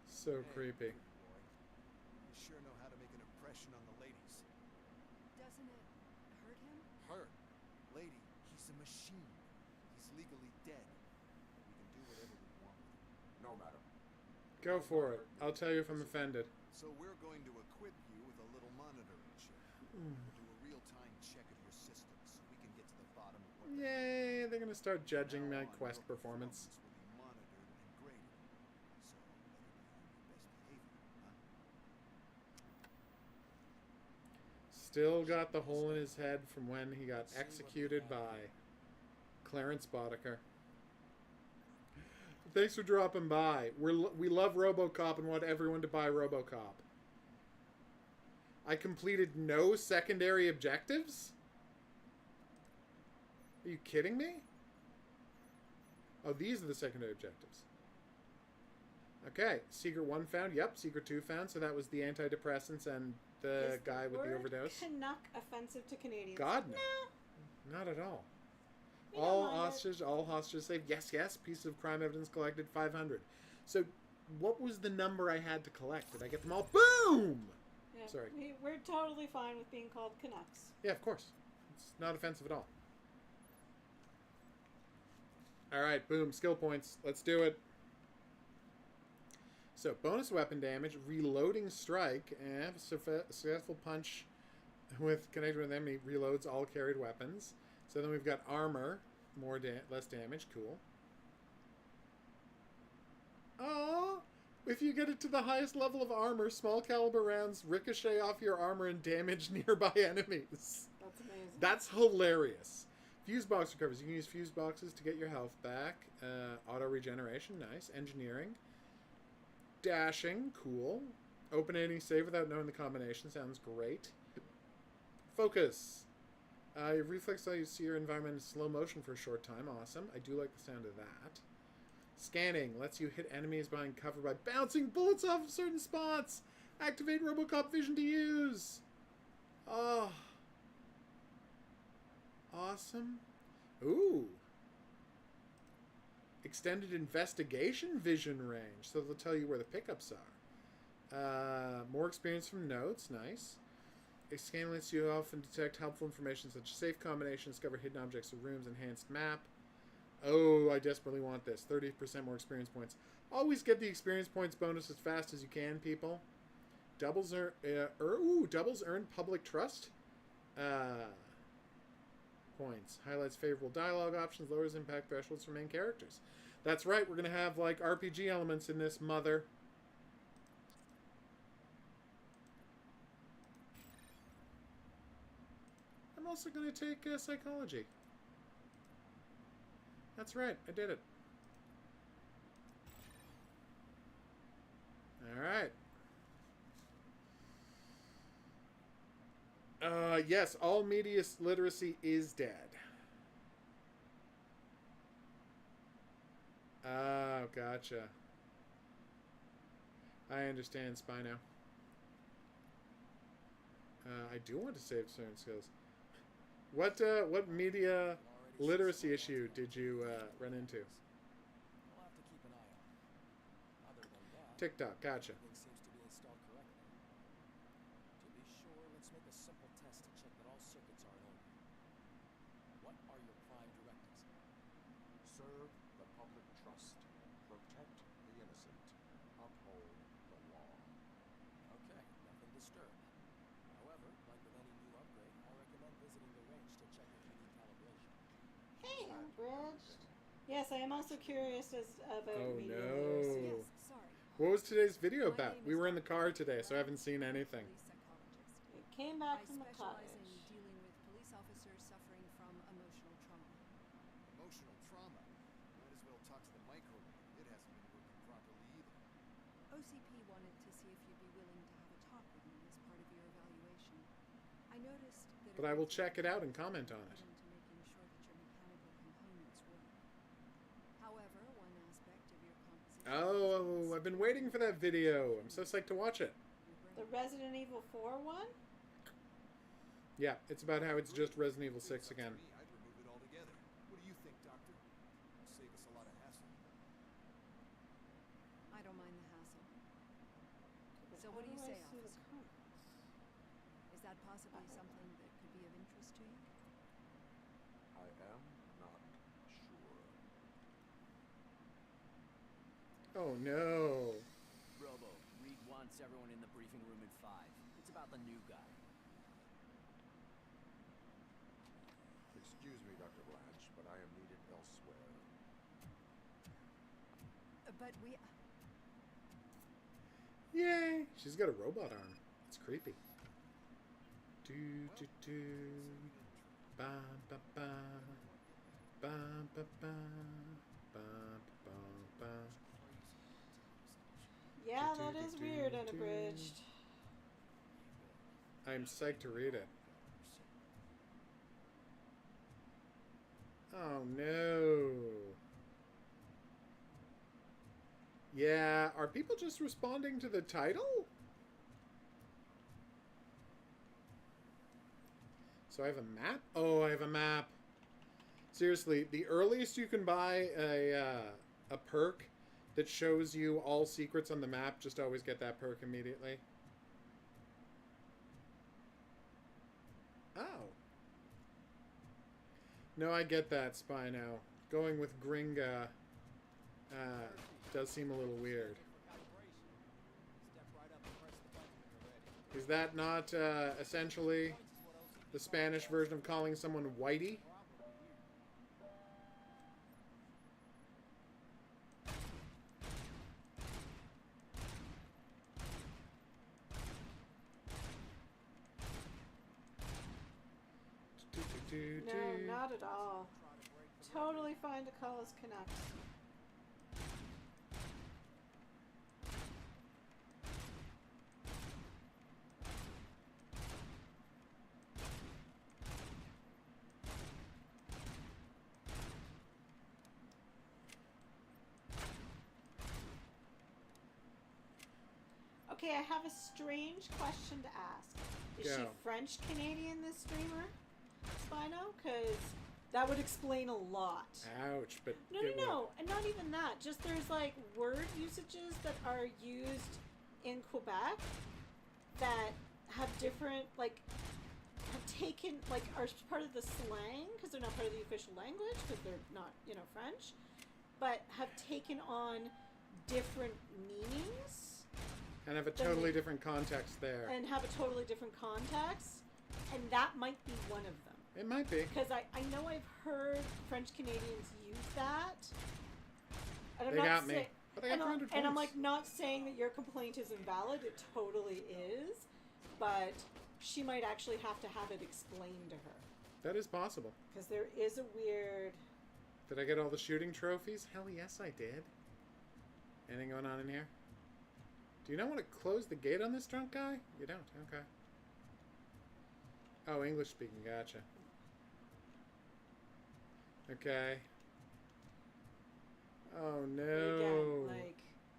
So
Hey,
creepy.
pretty boy. You sure know how to make an impression on the ladies.
Doesn't it hurt him?
Hurt? Lady, he's a machine. He's legally dead. We can do whatever we want with him.
No, madam.
Go for it. I'll tell you if I'm offended.
So we're going to equip you with a little monitoring chip. We'll do a real-time check of your systems so we can get to the bottom of what
Yay, they're gonna start judging my
Now on,
quest
your
performance.
will be monitored and graded. So better be on your best behavior, huh?
Still got the hole in his head from when he got executed by Clarence Boddicker. Thanks for dropping by. We love Robocop and want everyone to buy Robocop. I completed no secondary objectives? Are you kidding me? Oh, these are the secondary objectives. Okay, Secret 1 found. Yep, Secret 2 found. So that was the antidepressants and the guy with the overdose.
Canuck offensive to Canadians?
God, no.
Nah.
Not at all.
We don't
All
mind
hostages saved. Yes, yes. Piece of crime evidence collected, 500. So, what was the number I had to collect? Did I get them all? Boom!
Yeah,
Sorry.
We're totally fine with being called Canucks.
Yeah, of course. It's not offensive at all. Alright, boom. Skill points. Let's do it. So, bonus weapon damage, reloading strike, and successful punch with connected with enemy reloads all carried weapons. So then we've got armor, less damage, cool. Oh, if you get it to the highest level of armor, small caliber rounds ricochet off your armor and damage nearby enemies.
That's amazing.
That's hilarious. Fuse box recovers. You can use fuse boxes to get your health back. Auto regeneration, nice. Engineering. Dashing, cool. Open any save without knowing the combination, sounds great. Focus. Your reflex allows you to see your environment in slow motion for a short time. Awesome. I do like the sound of that. Scanning lets you hit enemies behind cover by bouncing bullets off of certain spots. Activate Robocop vision to use. Oh. Awesome. Ooh. Extended investigation vision range. So they'll tell you where the pickups are. More experience from notes. Nice. A scan lets you often detect helpful information such as safe combinations, discover hidden objects or rooms, enhanced map. Oh, I desperately want this. 30% more experience points. Always get the experience points bonus as fast as you can, people. Doubles earn public trust points. Highlights favorable dialogue options, lowers impact thresholds for main characters. That's right, we're going to have like RPG elements in this mother. I'm also going to take psychology. That's right, I did it. Alright. Yes, all media literacy is dead. Oh, gotcha. I understand, Spino. I do want to save certain skills. What media literacy issue did you run into?
I'll have to keep an eye on it. Other than that,
TikTok, gotcha.
everything seems to be installed correctly. To be sure, let's make a simple test to check that all circuits are in order. What are your prime directives?
Serve the public trust. Protect the innocent. Uphold the law.
Okay, nothing disturbed. However, like with any new upgrade, I recommend visiting the range to check if you need calibration.
Hey, Unbridged. Yes, I am also curious about
Oh,
media
no.
literacy.
Yes, sorry.
What was today's video
My
about?
name
We
is
were in the
Dr.
car today, so I
Brett.
haven't seen anything.
Police psychologist.
It came back
I
from the
specialize in
cottage.
dealing with police officers suffering from emotional trauma.
Emotional trauma. Might as well talk to the microwave. It hasn't been working properly either.
OCP wanted to see if you'd be willing to have a talk with me as part of your evaluation. I noticed that
But I will check it out and comment on it.
to making sure that your mechanical components work. However, one aspect of your composition
Oh, I've been waiting for that video. I'm so psyched to watch it.
The Resident Evil 4 one?
Yeah, it's about how it's just Resident Evil 6 again.
To me, I'd remove it altogether. What do you think, Doctor? It'll save us a lot of hassle.
I don't mind the hassle. So
How
what do you
I
say,
see the
officer?
comments?
Is that possibly something that could be of interest to you?
I am not sure.
Oh no.
wants everyone in the briefing room at 5. It's about the new guy.
Excuse me, Dr. Blanche, but I am needed elsewhere.
But we...
Yay! She's got a robot arm. It's creepy. Do do do. Ba ba ba. Ba ba ba. Ba ba ba.
Yeah, that is weird and abridged.
I'm psyched to read it. Oh no. Yeah, are people just responding to the title? So I have a map? Oh, I have a map. Seriously, the earliest you can buy a perk that shows you all secrets on the map, just always get that perk immediately. Oh. No, I get that, Spino. Going with Gringa does seem a little weird. Is that not essentially the Spanish version of calling someone whitey?
No, not at all. Totally fine to call us Canucks. Okay, I have a strange question to ask. Is she
Go.
French Canadian, this streamer, Spino? Because that would explain a lot.
Ouch, but
No, and not even that. Just there's like word usages that are used in Quebec that have different, like, have taken, like, are part of the slang because they're not part of the official language because they're not, you know, French, but have taken on different meanings.
And have a totally different context there.
And have a totally different context. And that might be one of them.
It might be.
Because I know I've heard French Canadians use that. And I'm
They
not
got me.
say-
But I got 400
and I'm
points.
like not saying that your complaint is invalid. It totally is. But she might actually have to have it explained to her.
That is possible.
Because there is a weird...
Did I get all the shooting trophies? Hell yes, I did. Anything going on in here? Do you not want to close the gate on this drunk guy? You don't. Okay. Oh, English speaking. Gotcha. Okay. Oh, no.
Again, like...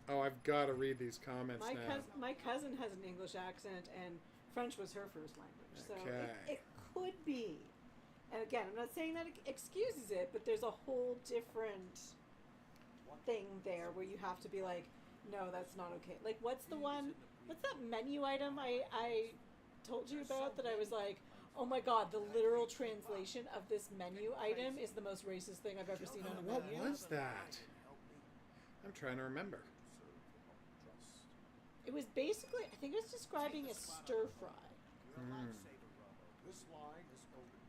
Oh, I've got to read these comments now.
My cousin has an English accent, and French was her first language. So
Okay.
it could be. And again, I'm not saying that it excuses it, but there's a whole different thing there where you have to be like, no, that's not okay. Like, what's that menu item I told you about that I was like, oh my god, the literal translation of this menu item is the most racist thing I've ever seen on a
What
menu.
was that? I'm trying to remember.
It was basically, I think it was describing a stir fry.
This line is open.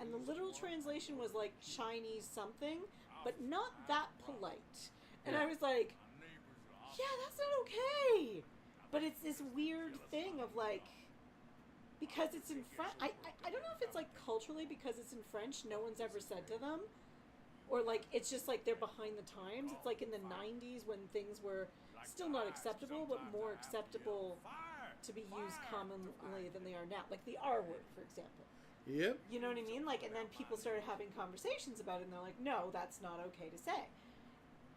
And the literal translation was like Chinese something, but not that polite. And I was like, yeah, that's not okay. But it's this weird thing of like, because it's in French, I don't know if it's like culturally because it's in French, no one's ever said to them. Or like, it's just like they're behind the times. It's like in the 90s when things were still not acceptable, but more acceptable to be used commonly than they are now. Like the R word, for example.
Yep.
You know what I mean? Like, and then people started having conversations about it, and they're like, no, that's not okay to say.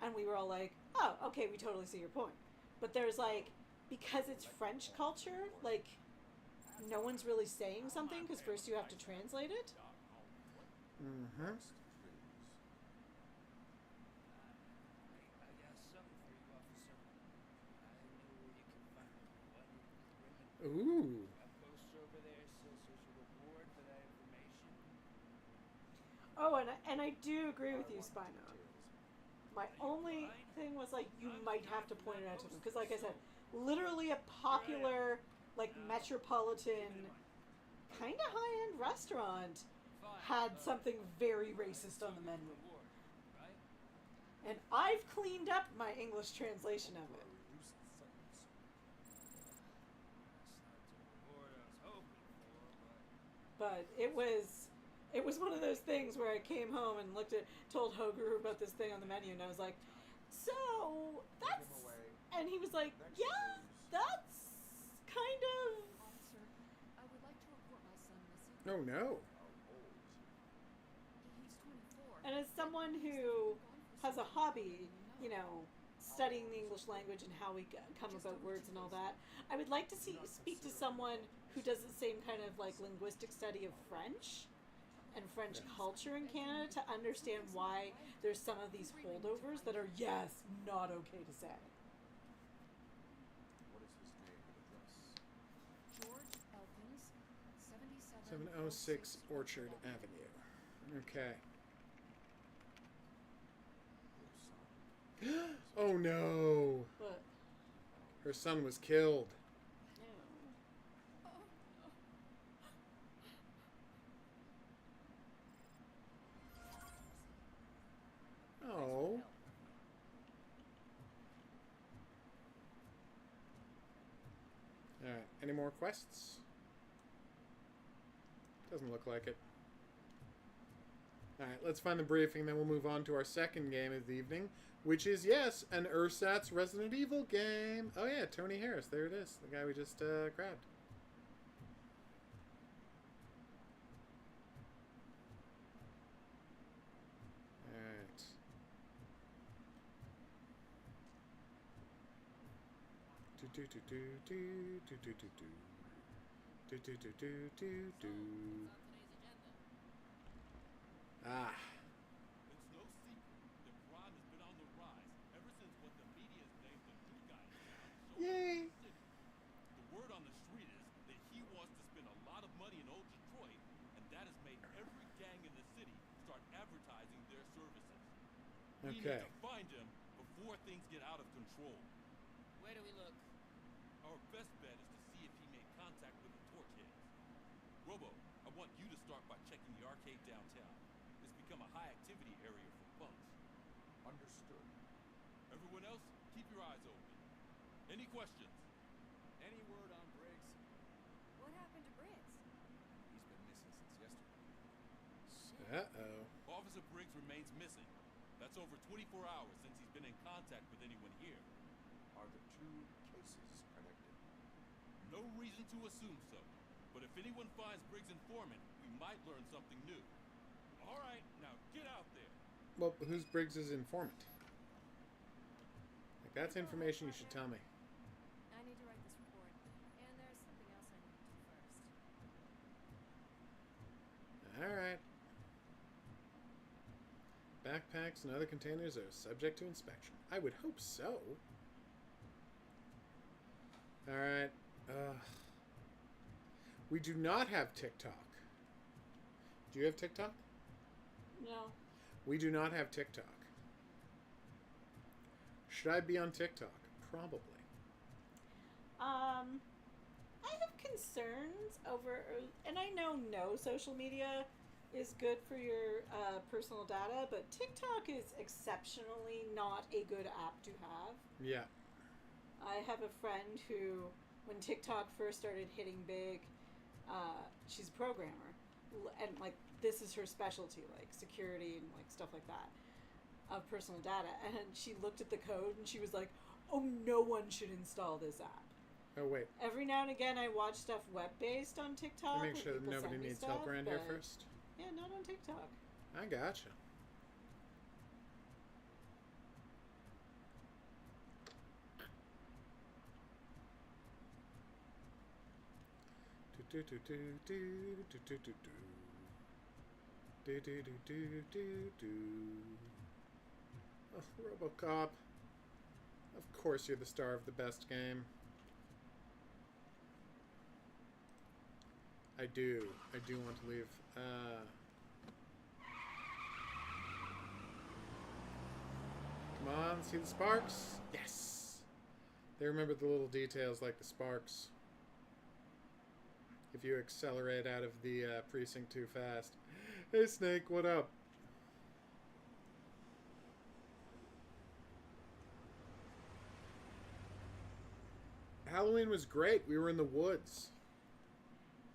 And we were all like, oh, okay, we totally see your point. But there's like, because it's French culture, like, no one's really saying something because first you have to translate it.
Mm-hmm. Ooh.
Oh, and I do agree with you, Spino. My only thing was like, you might have to point it out to them because, like I said, literally a popular, like, metropolitan, kind of high-end restaurant had something very racist on the menu. And I've cleaned up my English translation of it. But it was one of those things where I came home and told Hogaru about this thing on the menu, and I was like, so that's, and he was like, yeah, that's kind of.
Officer, I would like to report my son missing.
Oh no.
He's 24.
And as someone who has a hobby, you know, studying the English language and how we come about words and all that, I would like to speak to someone who does the same kind of like linguistic study of French and French culture in Canada to understand why there's some of these holdovers that are, yes, not okay to say.
What is his name and address?
George Elkins,
706 Orchard Avenue. Okay. Oh no!
But
Her son was killed. Oh. Alright, any more quests? Doesn't look like it. Alright, let's find the briefing, then we'll move on to our second game of the evening, which is, yes, an Ursat's Resident Evil game. Oh yeah, Tony Harris, there it is, the guy we just grabbed. Alright. Ah.
It's no secret that crime has been on the rise ever since what the media's named the new guy in town.
Yay!
The word on the street is that he wants to spend a lot of money in old Detroit, and that has made every gang in the city start advertising their services. We need
Okay.
to find him before things get out of control.
Where do we look?
Our best bet is to see if he made contact with the torch heads. Robo, I want you to start by checking the arcade downtown. It's become a high-activity area for punks.
Understood.
Everyone else, keep your eyes open. Any questions?
Any word on Briggs?
What happened to Briggs?
He's been missing since yesterday.
Uh-oh.
Officer Briggs remains missing. That's over 24 hours since he's been in contact with anyone here.
Are the two cases connected?
No reason to assume so. But if anyone finds Briggs' informant, we might learn something new. All right, now get out there.
Well, who's Briggs' informant? Like, that's information you should tell me.
I need to write this report, and there's something else I need to do first.
Alright. Backpacks and other containers are subject to inspection. I would hope so. Alright. We do not have TikTok. Do you have TikTok?
no.
We do not have TikTok. Should I be on TikTok? Probably.
I have concerns over, and I know no social media is good for your personal data, but TikTok is exceptionally not a good app to have.
Yeah.
I have a friend who, when TikTok first started hitting big, she's a programmer, and like this is her specialty, like security and like stuff like that of personal data. And she looked at the code and she was like, "Oh, no one should install this app."
Oh, wait.
Every now and again, I watch stuff web-based on TikTok.
Make
when
sure that
people
nobody
send me
needs help
stuff,
around here
but
first.
Yeah, not on TikTok.
I gotcha. Do do do do do do do do do do do do do. Oh, Robocop. Of course you're the star of the best game. I do want to leave. Come on, see the sparks? Yes! They remember the little details like the sparks. If you accelerate out of the precinct too fast. Hey Snake, what up? Halloween was great. We were in the woods.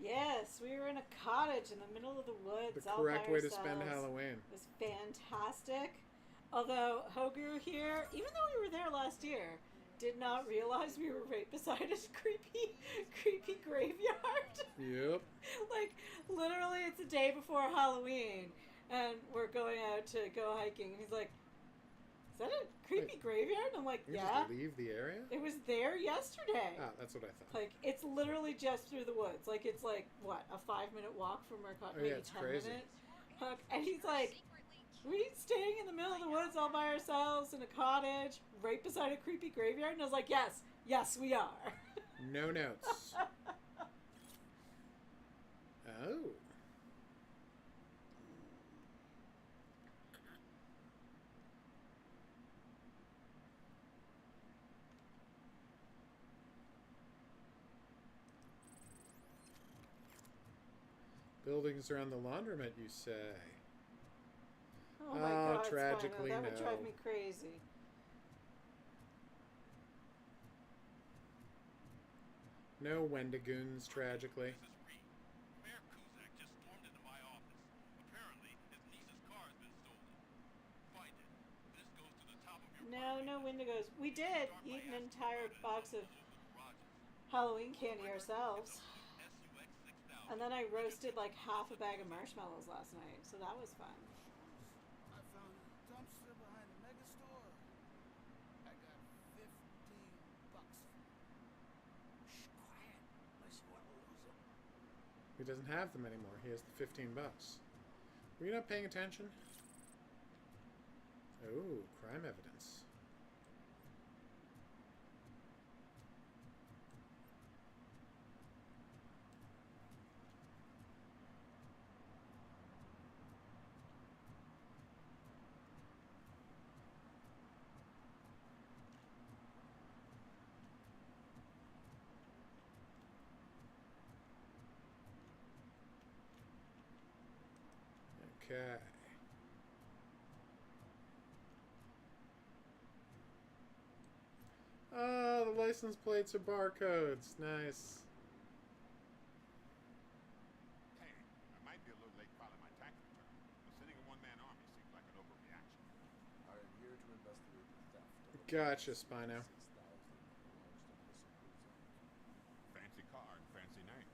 Yes, we were in a cottage in the middle of the woods.
The
all
correct
by
way to
ourselves.
spend Halloween.
It was fantastic. Although Hogu here, even though we were there last year, did not realize we were right beside a creepy graveyard.
Yep.
Like, literally, it's the day before Halloween, and we're going out to go hiking, and he's like, is that a creepy graveyard? And I'm like,
You
yeah.
just leave the area?
It was there yesterday.
Ah, that's what I thought.
Like, it's literally just through the woods. Like, it's like, what, a 5-minute walk from our cottage?
Oh, yeah, it's crazy.
And he's like, we staying in the middle of the woods all by ourselves in a cottage right beside a creepy graveyard? And I was like, yes, we are.
No notes. Oh. Buildings around the laundromat, you say?
Oh my God,
tragically,
Spino, that would
no.
drive me crazy.
No Wendigoons, tragically.
Mayor Kuzak just stormed into my office. Apparently, his niece's car has been stolen. Find it. This goes to the top of your
No Wendigos. We did eat an entire box of Halloween candy ourselves. And then I roasted like half a bag of marshmallows last night, so that was fun.
I found a dumpster behind the mega store. I got $15 for it. Shh, quiet, unless you want to lose them.
He doesn't have them anymore. He has the $15. Were you not paying attention? Oh, crime evidence. Okay. Oh, the license plates are barcodes. Nice.
Hey, I might be a little late filing my tax return, but sending a one-man army seems like an overreaction.
I am here to investigate the theft of
Gotcha, Spino.
6,000 belongs to Mr. Kuzak.
Fancy car and fancy name.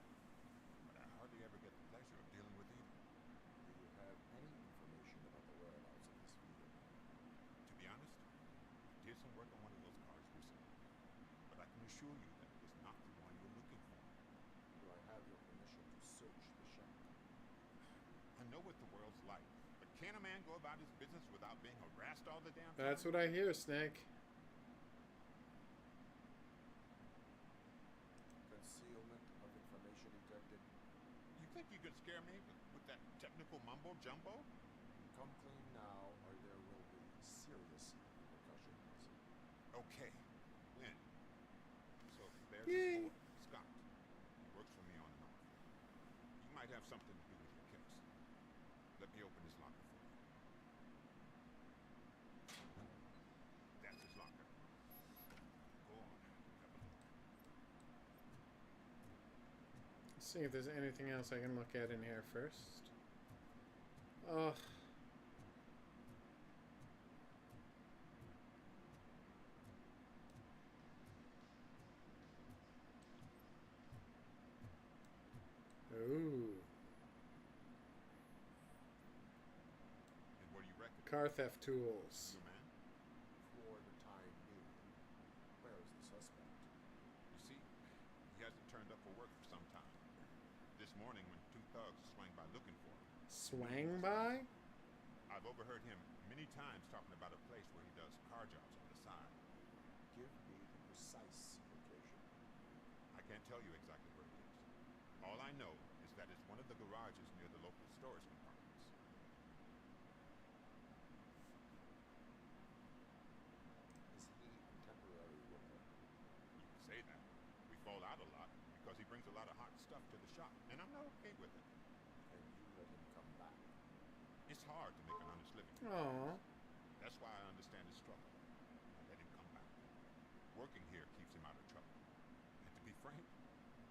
But I hardly ever get the pleasure of dealing with either.
Do you have any information about the whereabouts of this vehicle?
To be honest, I did some work on one of those cars recently. But I can assure you that it is not the one you're looking for.
Do I have your permission to search the shack?
I know what the world's like, but can a man go about his business without being harassed all the damn time?
That's what I hear, Snake.
Concealment of information detected.
You think you could scare me with that technical mumbo jumbo?
Come clean now, or there will be serious repercussions.
Okay, Lynn. So there's
Yay.
this boy, Scott. He works for me on and off. He might have something to do with your case. Let me open his locker for you. That's his locker. Go on, have a look.
Let's see if there's anything else I can look at in here first. Oh. Ooh.
And what do you reckon?
Car theft tools.
Your man?
For the time being, where is the suspect?
You see, he hasn't turned up for work for some time. This morning when two thugs swang by looking for him.
Swang by?
I've overheard him many times talking about a place where he does car jobs on the side.
Give me the precise location.
I can't tell you exactly where it is. All I know is that it's one of the garages near the local storage compartments.
Is he a temporary worker?
brings a lot of hot stuff to the shop, and I'm not okay with it.
And you let him come back.
It's hard to make an honest living.
Aww.
That's why I understand his struggle. I let him come back. Working here keeps him out of trouble. And to be frank,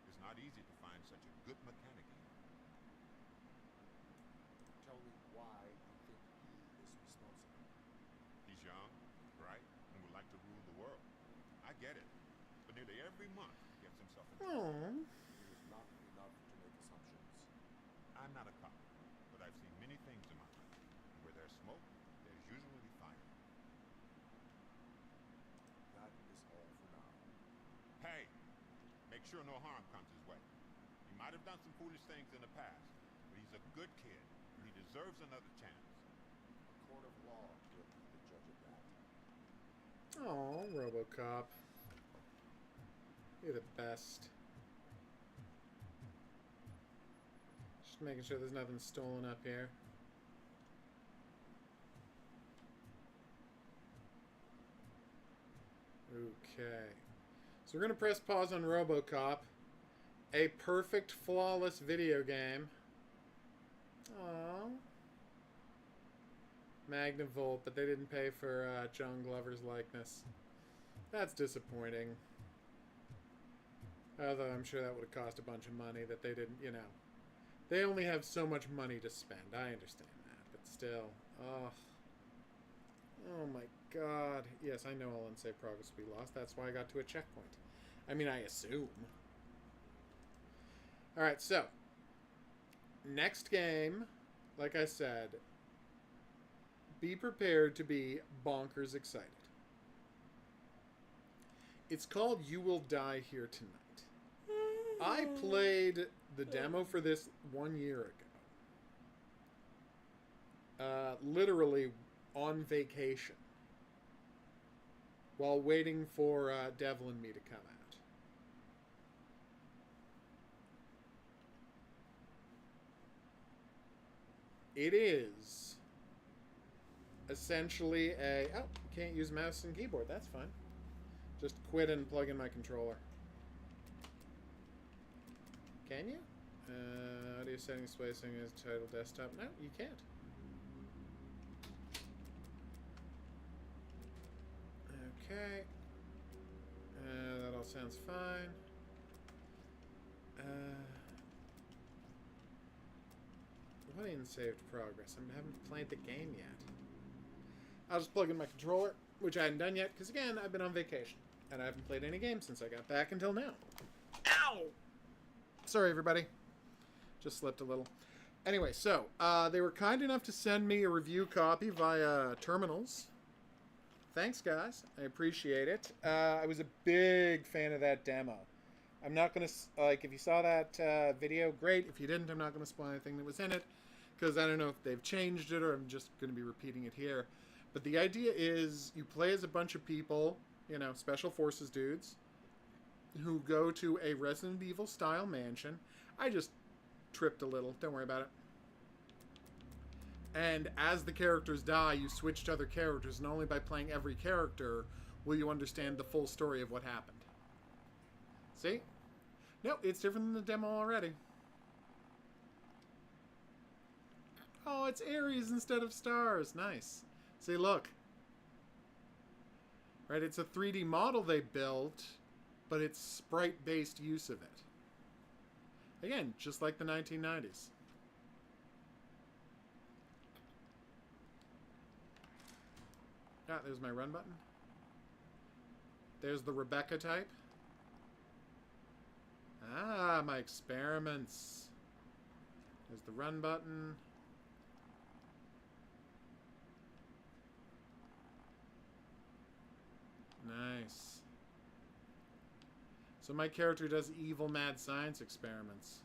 it's not easy to find such a good mechanic here.
Tell me why you think he is responsible.
He's young, bright, and would like to rule the world. I get it. But nearly every month he gets himself in trouble.
Aww.
It is not enough to make assumptions.
I'm not a cop, but I've seen many things in my life. And where there's smoke, there's usually fire.
That is all for now.
Hey, make sure no harm comes his way. He might have done some foolish things in the past, but he's a good kid, and he deserves another chance.
A court of law will be the judge of that.
Aw, Robocop. You're the best. Just making sure there's nothing stolen up here. Okay. So we're going to press pause on Robocop. A perfect, flawless video game. Aww. Magnavolt, but they didn't pay for John Glover's likeness. That's disappointing. Although I'm sure that would have cost a bunch of money that they didn't, you know. They only have so much money to spend. I understand that, but still. Oh. Oh my god. Yes, I know all unsaved progress will be lost. That's why I got to a checkpoint. I mean, I assume. Alright, so. Next game, like I said, be prepared to be bonkers excited. It's called You Will Die Here Tonight. I played the demo for this 1 year ago. Literally on vacation. While waiting for Devil and me to come out. It is essentially a... Oh, can't use mouse and keyboard. That's fine. Just quit and plug in my controller. Can you? Audio settings, spacing is title desktop. No, you can't. Okay. That all sounds fine. What in saved progress? I haven't played the game yet. I'll just plug in my controller, which I hadn't done yet, because again, I've been on vacation. And I haven't played any games since I got back until now. Ow! Sorry, everybody. Just slipped a little. Anyway, so, they were kind enough to send me a review copy via Terminals. Thanks, guys. I appreciate it. I was a big fan of that demo. I'm not going to, like, if you saw that video, great. If you didn't, I'm not going to spoil anything that was in it, because I don't know if they've changed it or I'm just going to be repeating it here. But the idea is you play as a bunch of people, you know, special forces dudes, who go to a Resident Evil style mansion. I just tripped a little. Don't worry about it. And as the characters die, you switch to other characters, and only by playing every character will you understand the full story of what happened. See? No, it's different than the demo already. Oh, it's Ares instead of stars. Nice. See, look. Right, it's a 3D model they built, but it's sprite-based use of it. Again, just like the 1990s. Ah, there's my run button. There's the Rebecca type. Ah, my experiments. There's the run button. Nice. So my character does evil mad science experiments.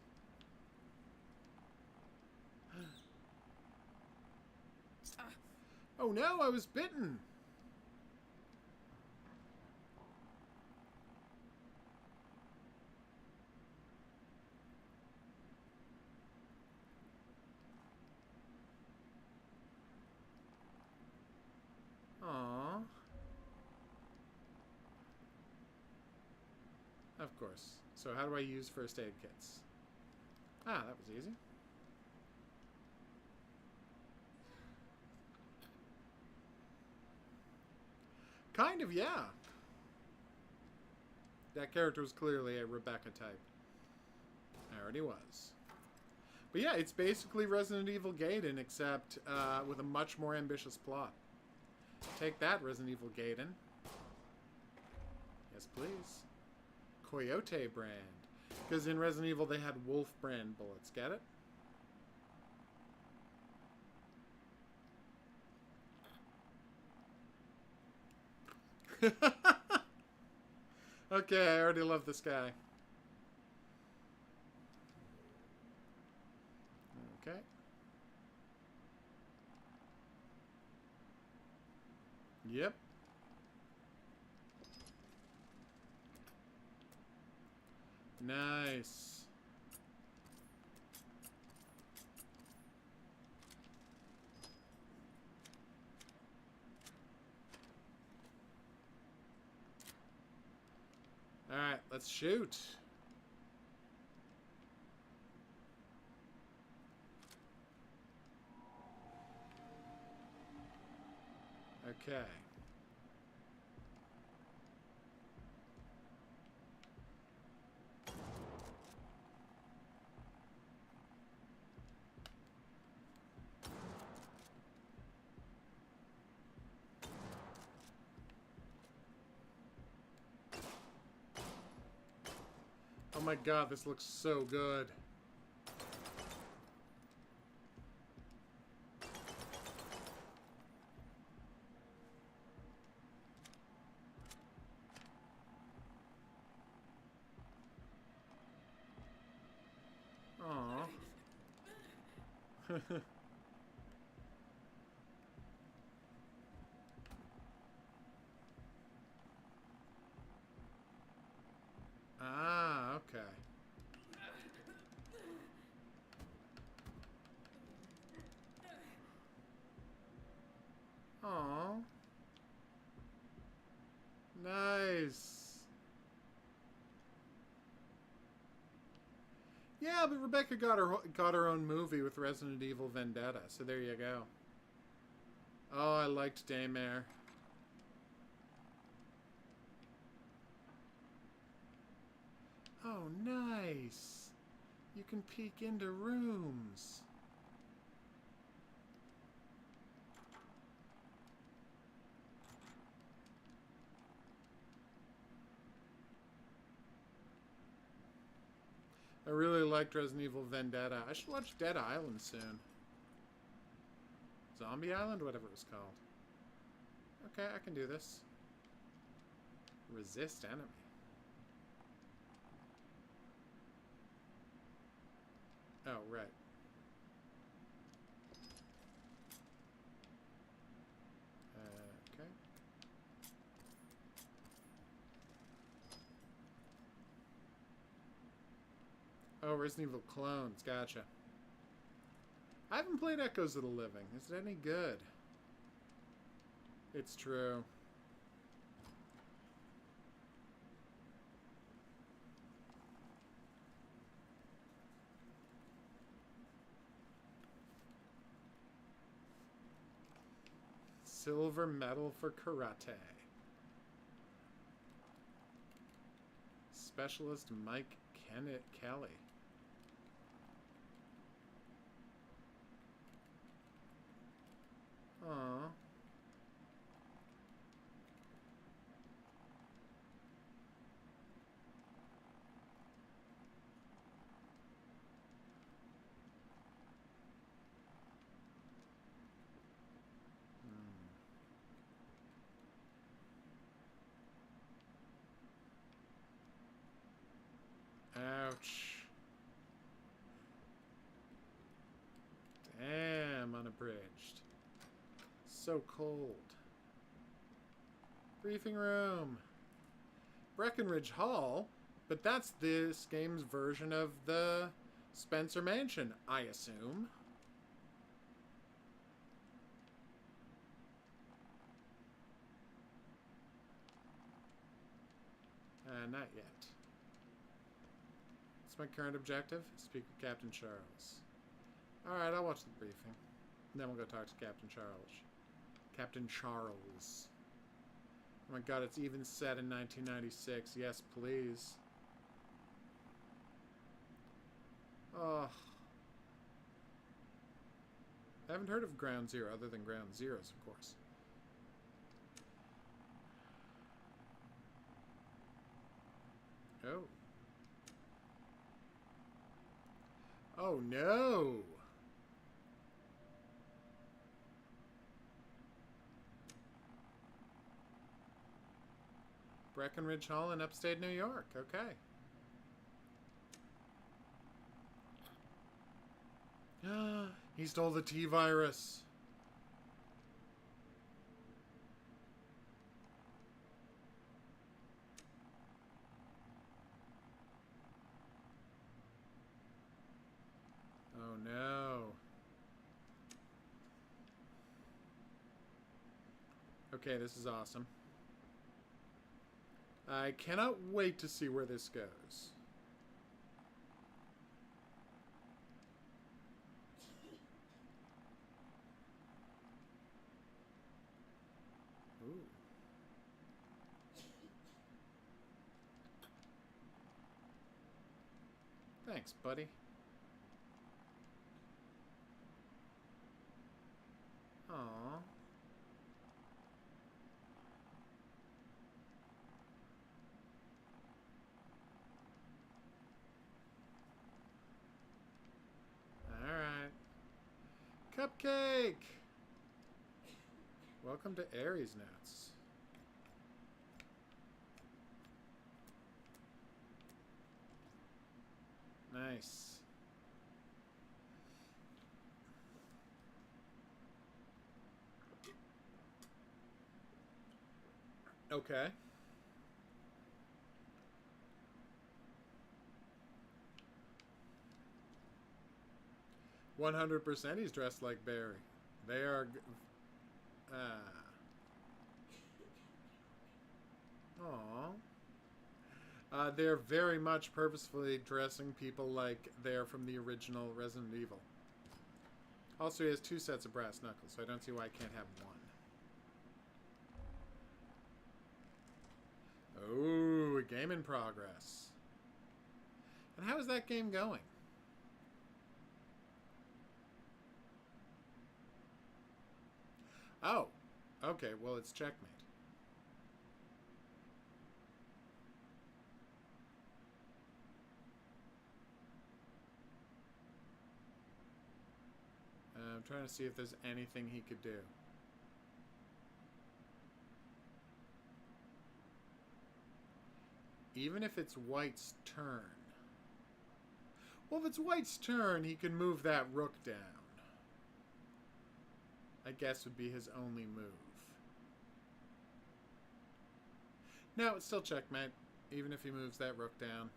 Oh no, I was bitten! Aww. Oh, Of course. So how do I use first aid kits? Ah, that was easy. Kind of, yeah. That character was clearly a Rebecca type. Already was. But yeah, it's basically Resident Evil Gaiden, except with a much more ambitious plot. Take that, Resident Evil Gaiden. Yes, please. Coyote brand. Because in Resident Evil they had wolf brand bullets. Get it? Okay, I already love this guy. Okay. Yep. Nice. Alright, let's shoot. Okay. Oh my god, this looks so good. Aww. Ah, okay. Aww. Nice. Yeah, but Rebecca got her own movie with Resident Evil Vendetta, so there you go. Oh, I liked Daymare. Oh, nice. You can peek into rooms. I really liked Resident Evil Vendetta. I should watch Dead Island soon. Zombie Island? Whatever it was called. Okay, I can do this. Resist enemy. Oh, right. Okay. Oh, Resident Evil clones. Gotcha. I haven't played Echoes of the Living. Is it any good? It's true. Silver medal for karate. Specialist Mike Kelly. Aww. Ouch. Damn, unabridged. So cold. Briefing room. Breckenridge Hall? But that's this game's version of the Spencer Mansion, I assume. Not yet. What's my current objective? Speak with Captain Charles. Alright, I'll watch the briefing. And then we'll go talk to Captain Charles. Captain Charles. Oh my god, it's even set in 1996. Yes, please. Oh. I haven't heard of Ground Zero other than Ground Zeroes, of course. Oh. Oh no! Breckenridge Hall in upstate New York. Okay. He stole the T-virus. Oh no. Okay, this is awesome. I cannot wait to see where this goes. Ooh. Thanks, buddy. Aww. Alright. Cupcake! Welcome to Aries Notes. Nice. Okay. 100% he's dressed like Barry. They are... Aww. They're very much purposefully dressing people like they're from the original Resident Evil. Also, he has 2 sets of brass knuckles, so I don't see why I can't have one. Oh, a game in progress. And how is that game going? Oh, okay, well, it's checkmate. I'm trying to see if there's anything he could do. Even if it's White's turn. Well, if it's White's turn, he can move that rook down. I guess would be his only move. No, it's still checkmate, even if he moves that rook down.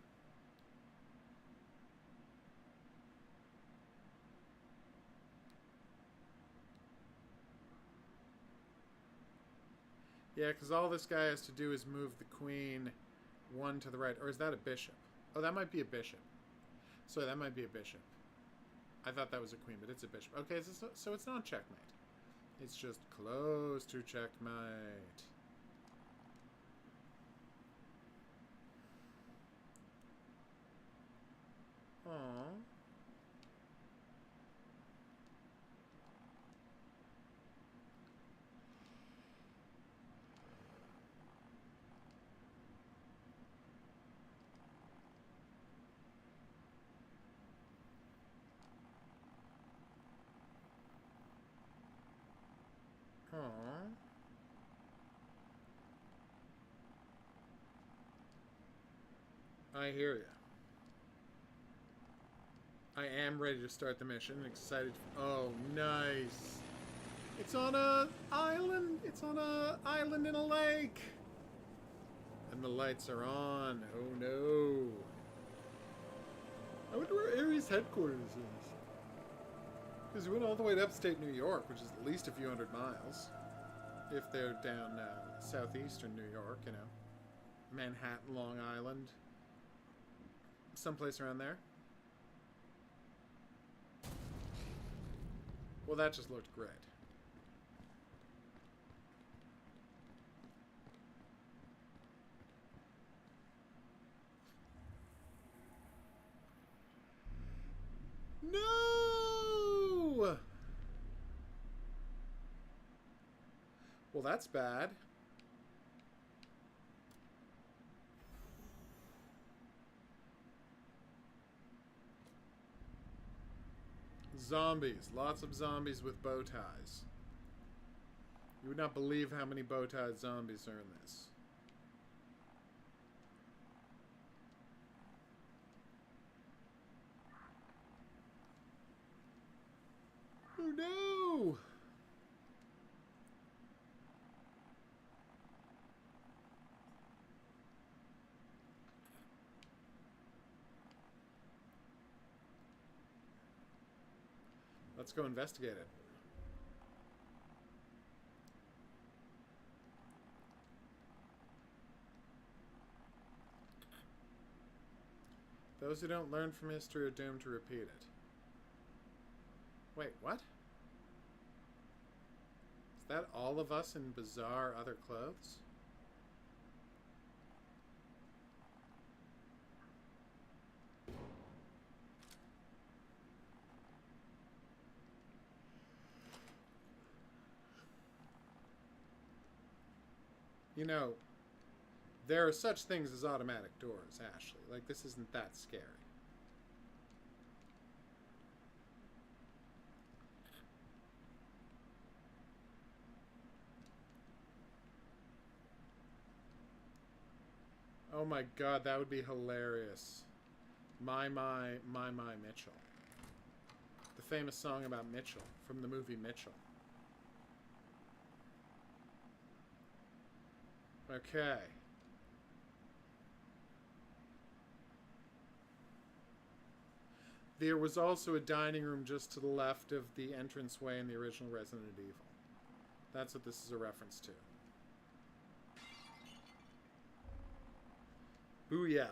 Yeah, because all this guy has to do is move the queen 1 to the right. Or is that a bishop? Oh, that might be a bishop. Sorry, that might be a bishop. I thought that was a queen, but it's a bishop. Okay, so it's not checkmate. It's just close to checkmate. Aww. Aww. I hear you. I am ready to start the mission. Excited. Oh, nice. It's on a island. It's on a island in a lake. And the lights are on. Oh, no. I wonder where Ares headquarters is. Because we went all the way to upstate New York, which is at least a few hundred miles. If they're down southeastern New York, you know. Manhattan, Long Island. someplace around there. Well, that just looked great. No! Well, that's bad. Zombies. Lots of zombies with bow ties. You would not believe how many bow-tied zombies are in this. Oh no! Let's go investigate it. Those who don't learn from history are doomed to repeat it. Wait, what? Is that all of us in bizarre other clothes? You know, there are such things as automatic doors, Ashley. Like, this isn't that scary. Oh my god, that would be hilarious. My Mitchell. The famous song about Mitchell from the movie Mitchell. Okay. There was also a dining room just to the left of the entranceway in the original Resident Evil. That's what this is a reference to. Booyah.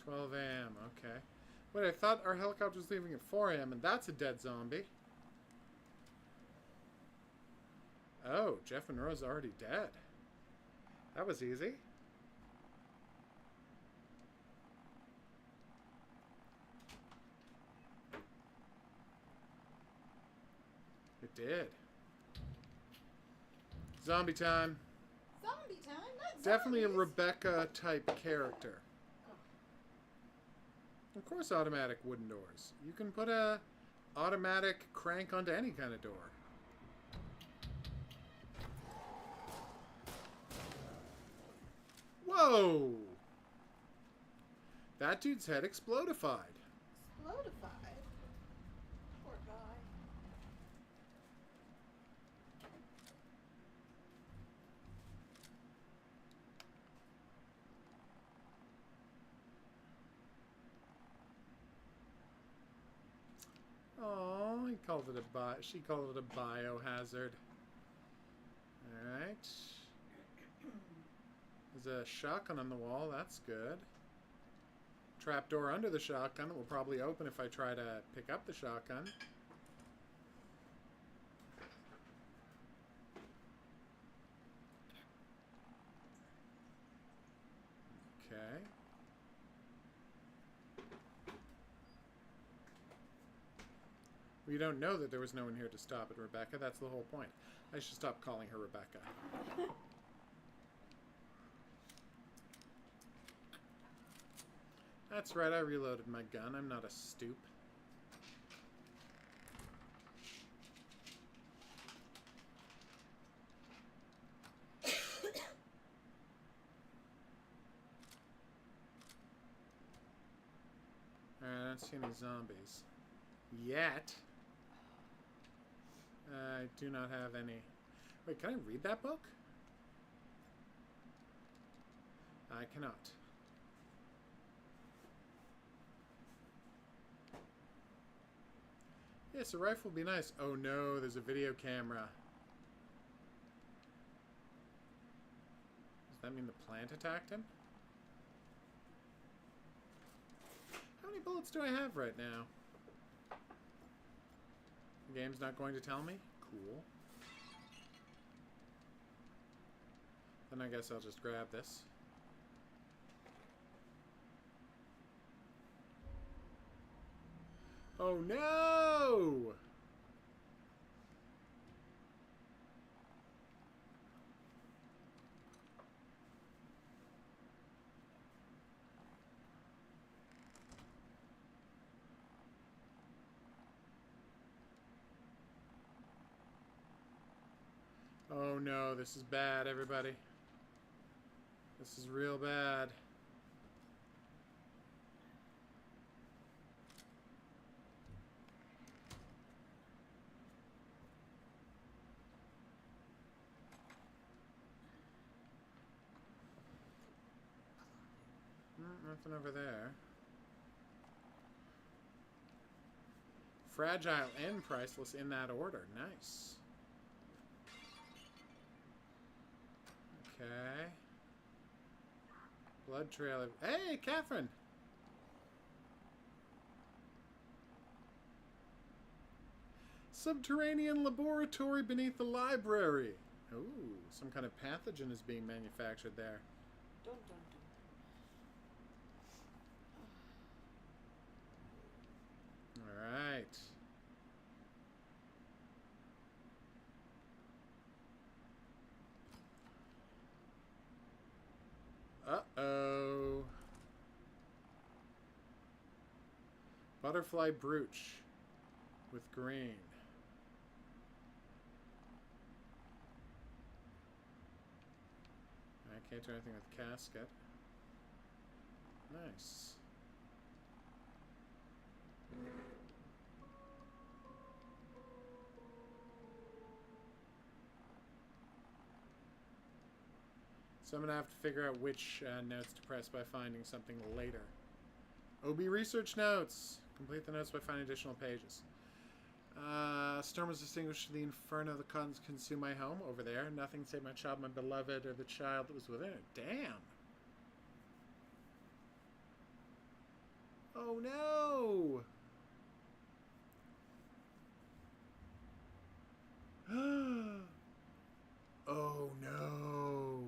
$12 a.m. Okay. Wait, I thought our helicopter was leaving at 4 a.m. and that's a dead zombie. Oh, Jeff Monroe's already dead. That was easy. It did. Zombie time.
Zombie time? Not
Definitely a
zombies.
Rebecca type character. Of course, automatic wooden doors. You can put a automatic crank onto any kind of door. Whoa! That dude's head explodified.
Explodified? Poor guy.
Oh, he called it a she called it a biohazard. Alright. There's a shotgun on the wall, that's good. Trapdoor under the shotgun that will probably open if I try to pick up the shotgun. Okay. We don't know that there was no one here to stop it, Rebecca. That's the whole point. I should stop calling her Rebecca. That's right, I reloaded my gun. I'm not a stoop. I don't see any zombies. Yet. I do not have any. Wait, can I read that book? I cannot. Yes, a rifle would be nice. Oh no, there's a video camera. Does that mean the plant attacked him? How many bullets do I have right now? The game's not going to tell me? Cool. Then I guess I'll just grab this. Oh no! Oh no, this is bad, everybody. This is real bad. Nothing over there. Fragile and priceless in that order. Nice. Okay. Blood trail. Hey, Catherine! Subterranean laboratory beneath the library. Ooh, some kind of pathogen is being manufactured there.
Dun, dun, dun.
Alright. Uh-oh. Butterfly brooch with green. I can't do anything with casket. Nice. So I'm going to have to figure out which notes to press by finding something later. OB research notes. Complete the notes by finding additional pages. Storm was distinguished to the inferno that consumed my home. Over there. Nothing save my child, my beloved, or the child that was within it. Damn. Oh no! Oh no!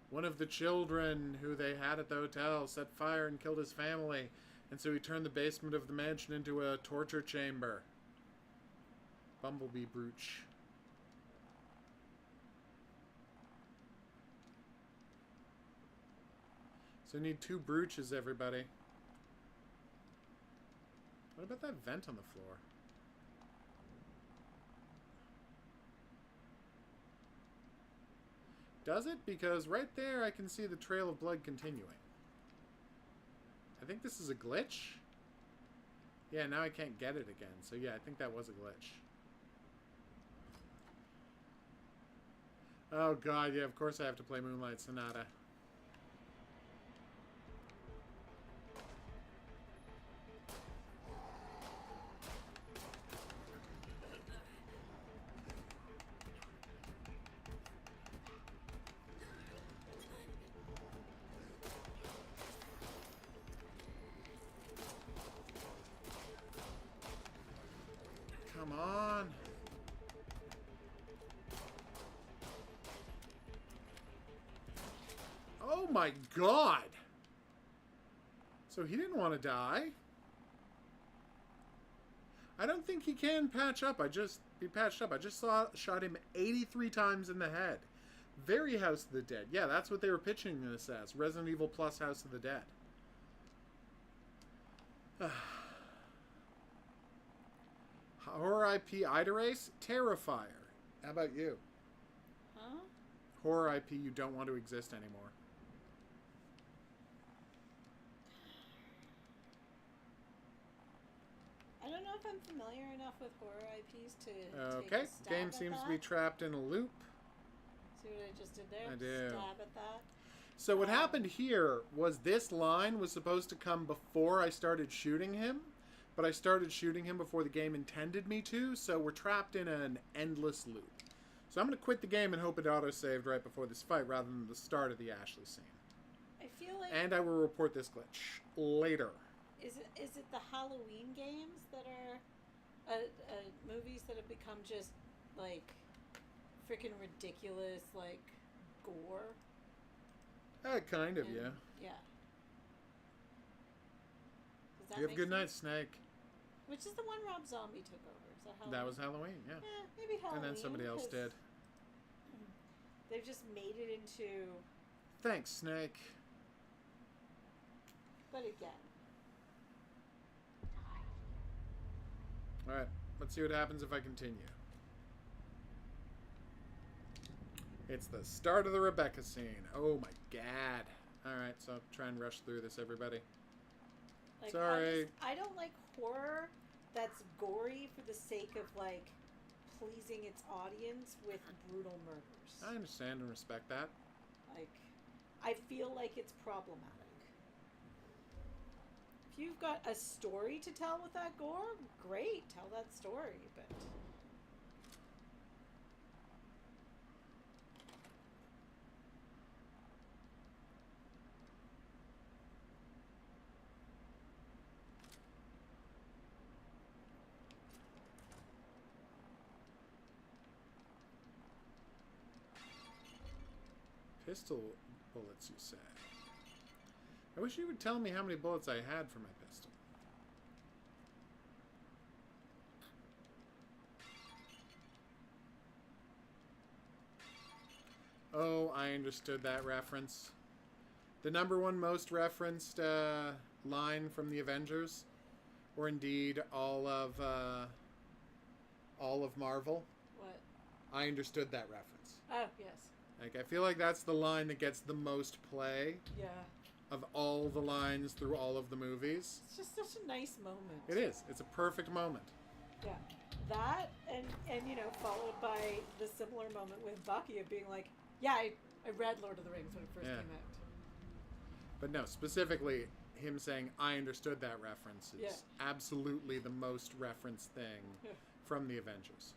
One of the children who they had at the hotel set fire and killed his family, and so he turned the basement of the mansion into a torture chamber. Bumblebee brooch. So we need 2 brooches, everybody. What about that vent on the floor? Does it? Because right there I can see the trail of blood continuing. I think this is a glitch. Yeah, now I can't get it again. So yeah, I think that was a glitch. Oh god, yeah, of course I have to play Moonlight Sonata. Come on. Oh my god. So he didn't want to die. I don't think he can patch up. Be patched up. I just shot him 83 times in the head. Very House of the Dead. Yeah, that's what they were pitching this as. Resident Evil plus House of the Dead. Horror IP Ida Race? Terrifier. How about you?
Huh?
Horror IP you don't want to exist anymore.
I don't know if I'm familiar enough with horror IPs to
Okay,
take a stab
game
at
seems
that.
to be trapped in a loop.
See what I just did there?
I do.
Stab at that.
So what happened here was this line was supposed to come before I started shooting him, but I started shooting him before the game intended me to, so we're trapped in an endless loop. So I'm going to quit the game and hope it auto-saved right before this fight rather than the start of the Ashley scene.
I feel like...
And I will report this glitch later.
Is it the Halloween games that are movies that have become just, like, freaking ridiculous, like, gore?
Kind of,
And,
yeah.
Yeah. Does that
You have a
make
good night,
sense?
Snake.
Which is the one Rob Zombie took over. Is that Halloween?
That was Halloween, yeah.
Yeah, maybe Halloween.
And then somebody else
'cause
did.
They've just made it into...
Thanks, Snake.
But again...
Alright, let's see what happens if I continue. It's the start of the Rebecca scene. Oh my god. Alright, so I'll try and rush through this, everybody.
Like,
Sorry.
I don't like horror that's gory for the sake of, like, pleasing its audience with brutal murders.
I understand and respect that.
Like, I feel like it's problematic. If you've got a story to tell with that gore, great, tell that story, but...
Pistol bullets, you say? I wish you would tell me how many bullets I had for my pistol. Oh, I understood that reference. The #1 most referenced line from the Avengers, or indeed all of Marvel.
What?
I understood that reference.
Oh, yes.
Like, I feel like that's the line that gets the most play.
Yeah.
Of all the lines through all of the movies.
It's just such a nice moment.
It is. It's a perfect moment.
Yeah. That, and you know, followed by the similar moment with Bucky of being like, yeah, I read Lord of the Rings when it first came out.
But no, specifically, him saying, I understood that reference is absolutely the most referenced thing from the Avengers.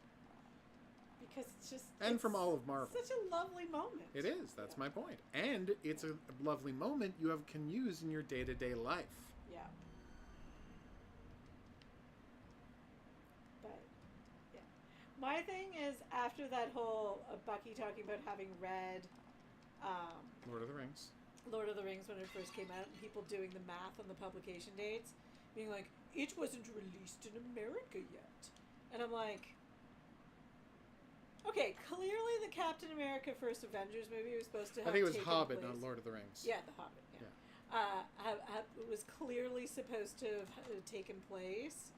Because it's just...
And from all of Marvel.
Such a lovely moment.
It is. That's my point. And it's a lovely moment you can use in your day-to-day life.
Yeah. But, yeah. My thing is, after that whole Bucky talking about having read...
Lord of the Rings.
Lord of the Rings when it first came out, and people doing the math on the publication dates, being like, it wasn't released in America yet. And I'm like... Okay, clearly the Captain America First Avengers movie was supposed to have
I think it was
taken
Hobbit,
place.
not Lord of the Rings.
Yeah, The Hobbit, it was clearly supposed to have taken place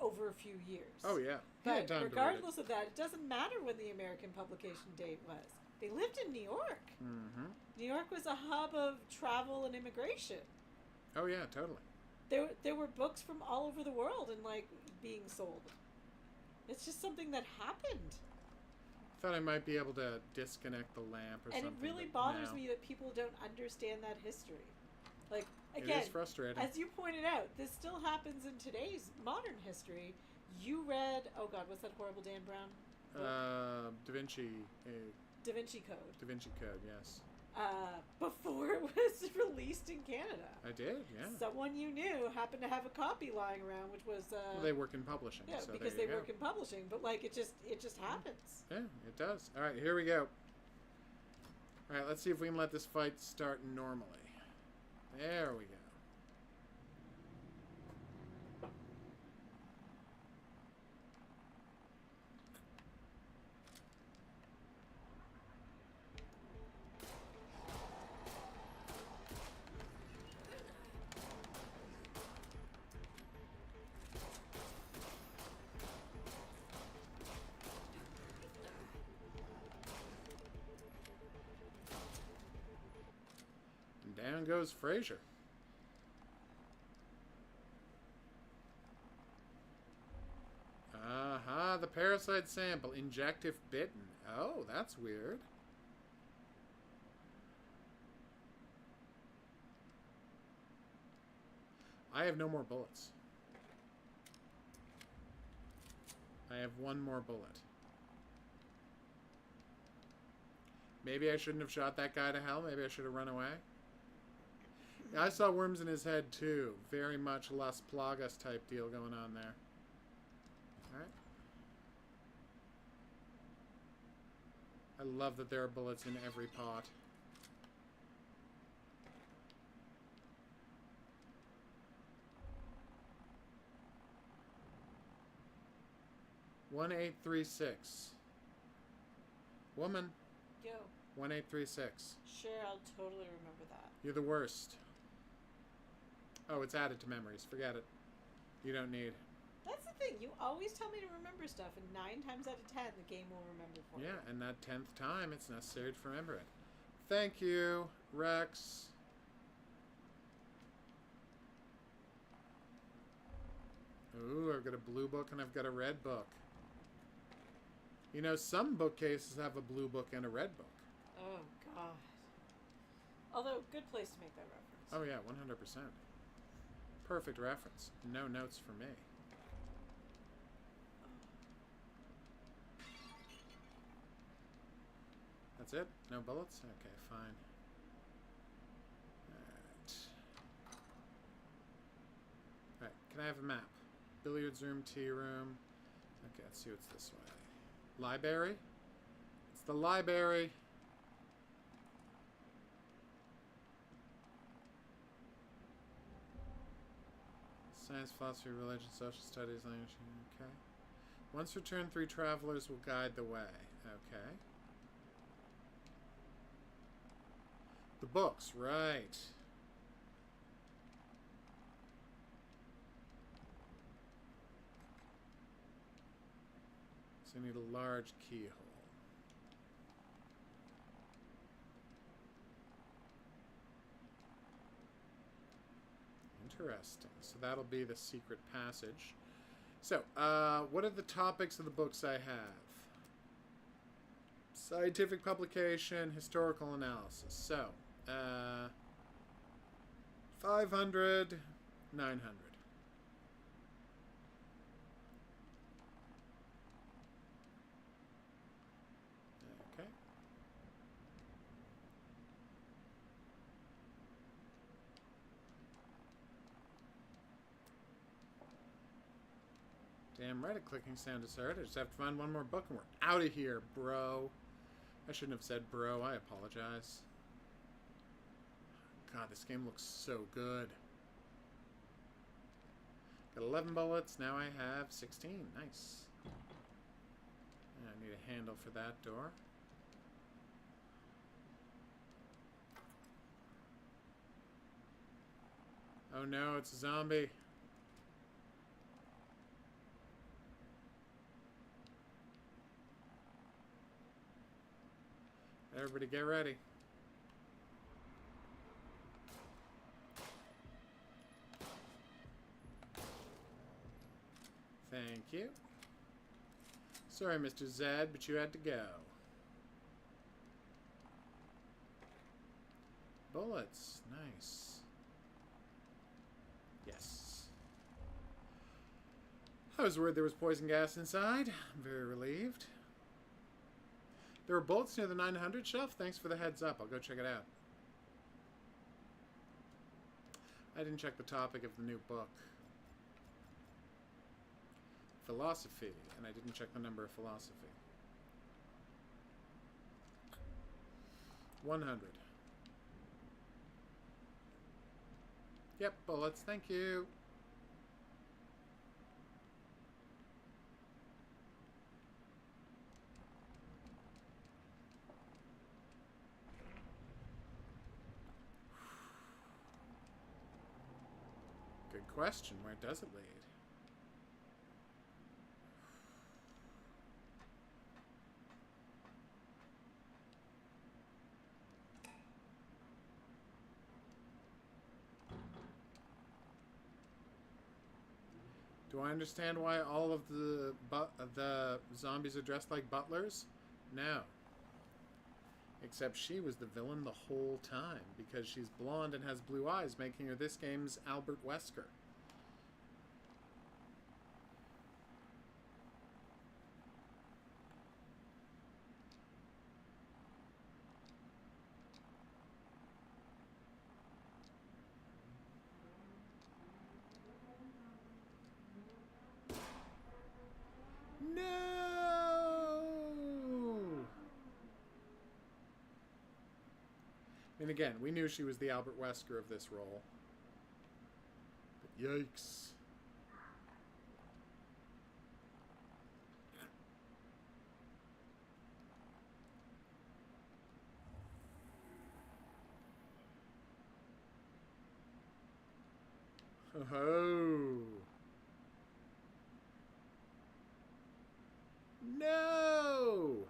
over a few years.
Oh, yeah.
But regardless of that, it doesn't matter when the American publication date was. They lived in New York.
Mm-hmm.
New York was a hub of travel and immigration.
Oh, yeah, totally.
There were books from all over the world and, like, being sold. It's just something that happened.
Thought I might be able to disconnect the lamp or something.
And it really bothers me that people don't understand that history. Like, again,
it is frustrating.
As you pointed out, this still happens in today's modern history. You read, oh God, what's that horrible Dan Brown book?
Da Vinci Code. Da Vinci Code, yes.
Before it was released in Canada.
I did, yeah.
Someone you knew happened to have a copy lying around, which was...
well, they work in publishing.
Yeah,
so
because they work in publishing, but like it just happens.
Yeah, it does. All right, here we go. All right, let's see if we can let this fight start normally. There we go. Down goes Fraser. Aha, the parasite sample. Inject if bitten. Oh, that's weird. I have no more bullets. I have one more bullet. Maybe I shouldn't have shot that guy to hell. Maybe I should have run away. Yeah, I saw worms in his head too. Very much Las Plagas type deal going on there. Alright. I love that there are bullets in every pot. One 836. Woman.
Yo.
1836.
Sure, I'll totally remember that.
You're the worst. Oh, it's added to memories. Forget it. You don't need.
That's the thing. You always tell me to remember stuff, and 9 times out of 10, the game will remember for you.
Yeah, and that 10th time, it's necessary to remember it. Thank you, Rex. Ooh, I've got a blue book and I've got a red book. You know, some bookcases have a blue book and a red book.
Oh, God. Although, good place to make that reference.
Oh, yeah, 100%. Perfect reference. No notes for me. That's it? No bullets? Okay, fine. Alright, can I have a map? Billiards room, tea room. Okay, let's see what's this way. Library? It's the library. Science, philosophy, religion, social studies, language. Okay. Once returned, 3 travelers will guide the way. Okay. The books, right. So I need a large keyhole. Interesting. So that'll be the secret passage. So, what are the topics of the books I have? Scientific publication, historical analysis. So, 500, 900. Okay. Damn right a clicking sound is heard. I just have to find one more book and we're out of here, bro. I shouldn't have said bro. I apologize. God, this game looks so good. Got 11 bullets. Now I have 16. Nice. And I need a handle for that door. Oh no, it's a zombie. Everybody get ready. Thank you. Sorry, Mr. Zed, but you had to go. Bullets. Nice. Yes. I was worried there was poison gas inside. I'm very relieved. There were bullets near the 900 shelf. Thanks for the heads up. I'll go check it out. I didn't check the topic of the new book. Philosophy. And I didn't check the number of philosophy. 100. Yep, bullets. Thank you. Good question. Where does it lead? Do I understand why all of the zombies are dressed like butlers? No. Except she was the villain the whole time, because she's blonde and has blue eyes, making her this game's Albert Wesker. And again, we knew she was the Albert Wesker of this role. But yikes. Oh. No!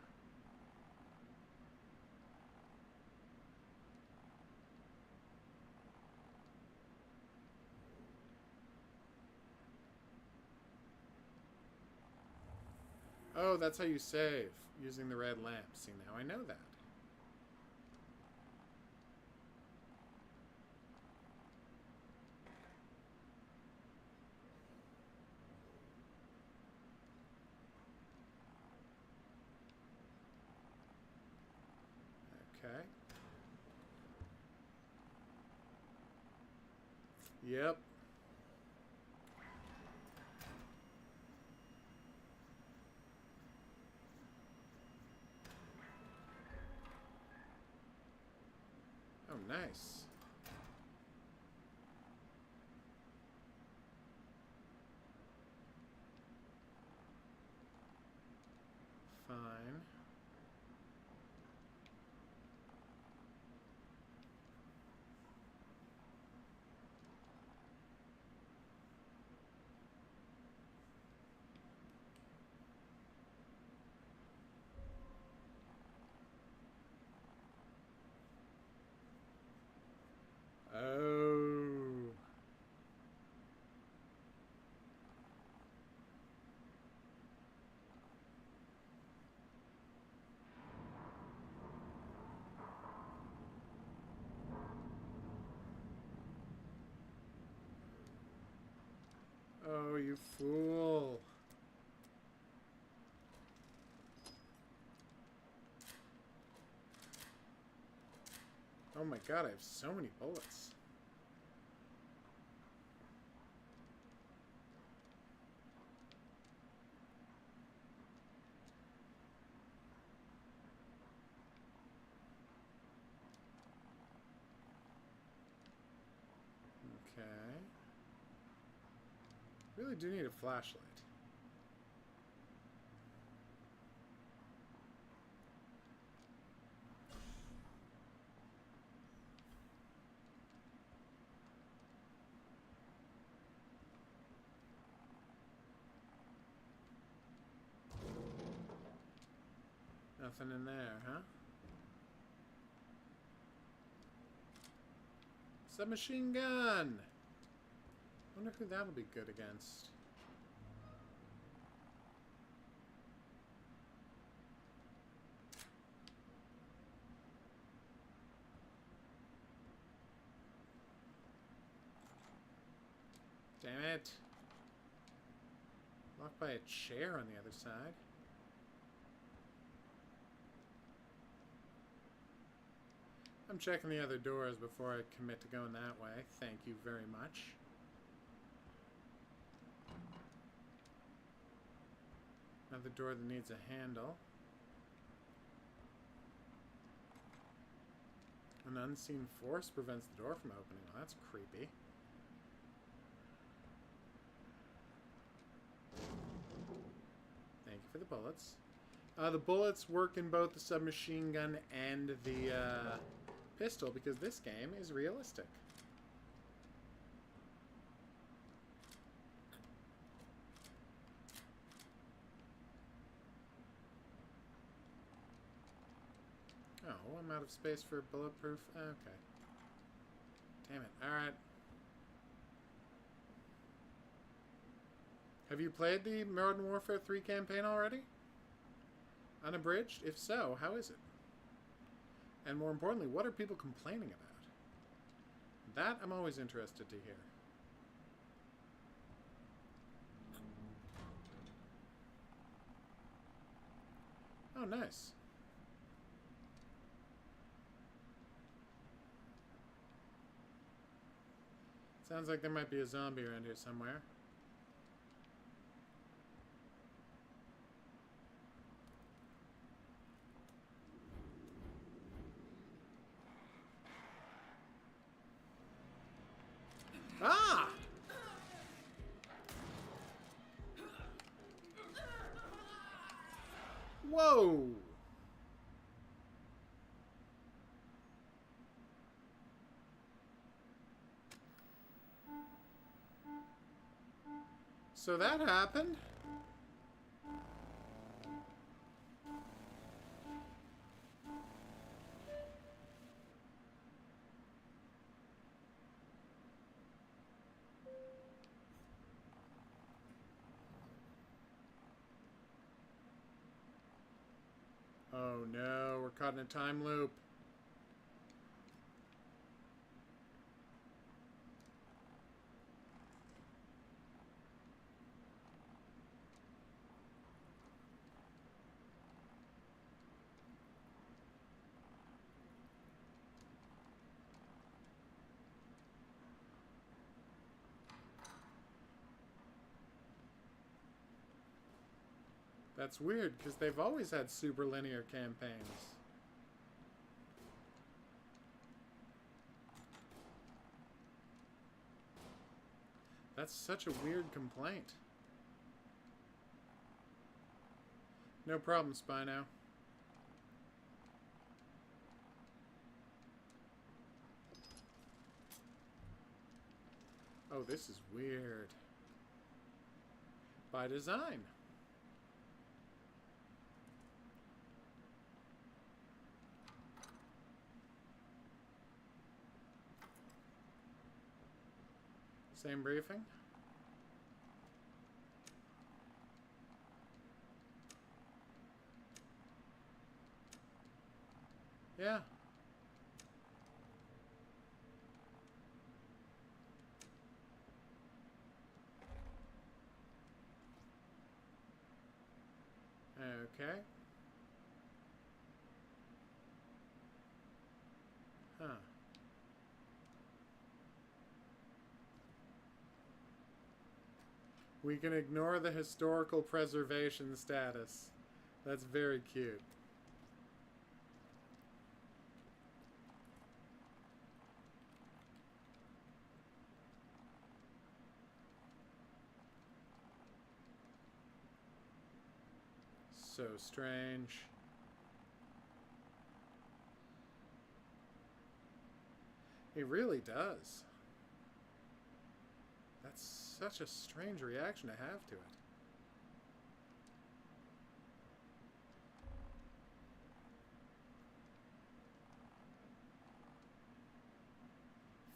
Oh, that's how you save, using the red lamp. See, now I know that. Okay. Yep. Oh, nice. Fine. Oh. Oh, you fool. Oh my god, I have so many bullets. Okay. Really do need a flashlight. Nothing in there, huh? Submachine gun! Wonder who that'll be good against. Damn it. Blocked by a chair on the other side. I'm checking the other doors before I commit to going that way. Thank you very much. Another door that needs a handle. An unseen force prevents the door from opening. Well, that's creepy. Thank you for the bullets. The bullets work in both the submachine gun and the pistol because this game is realistic. Oh, I'm out of space for bulletproof. Okay. Damn it. Alright. Have you played the Modern Warfare 3 campaign already? Unabridged? If so, how is it? And more importantly, what are people complaining about? That I'm always interested to hear. Oh, nice. Sounds like there might be a zombie around here somewhere. Whoa! So that happened. Oh no, we're caught in a time loop. That's weird, because they've always had super linear campaigns. That's such a weird complaint. No problem, Spino. Oh, this is weird. By design. Same briefing? Yeah. Okay. Huh. We can ignore the historical preservation status. That's very cute. So strange. It really does. That's such a strange reaction to have to it.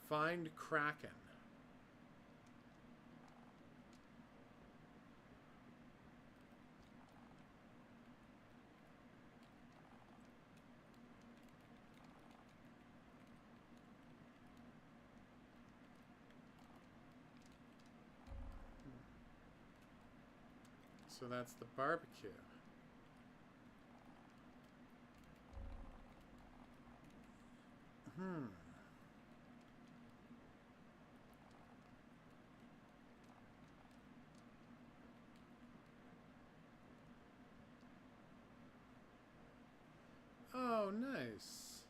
Find Kraken. So that's the barbecue. Oh, nice.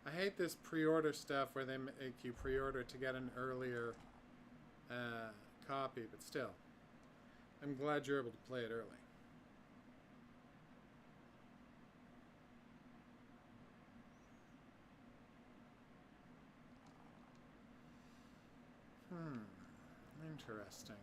I hate this pre-order stuff where they make you pre-order to get an earlier copy, but still. I'm glad you're able to play it early. Interesting.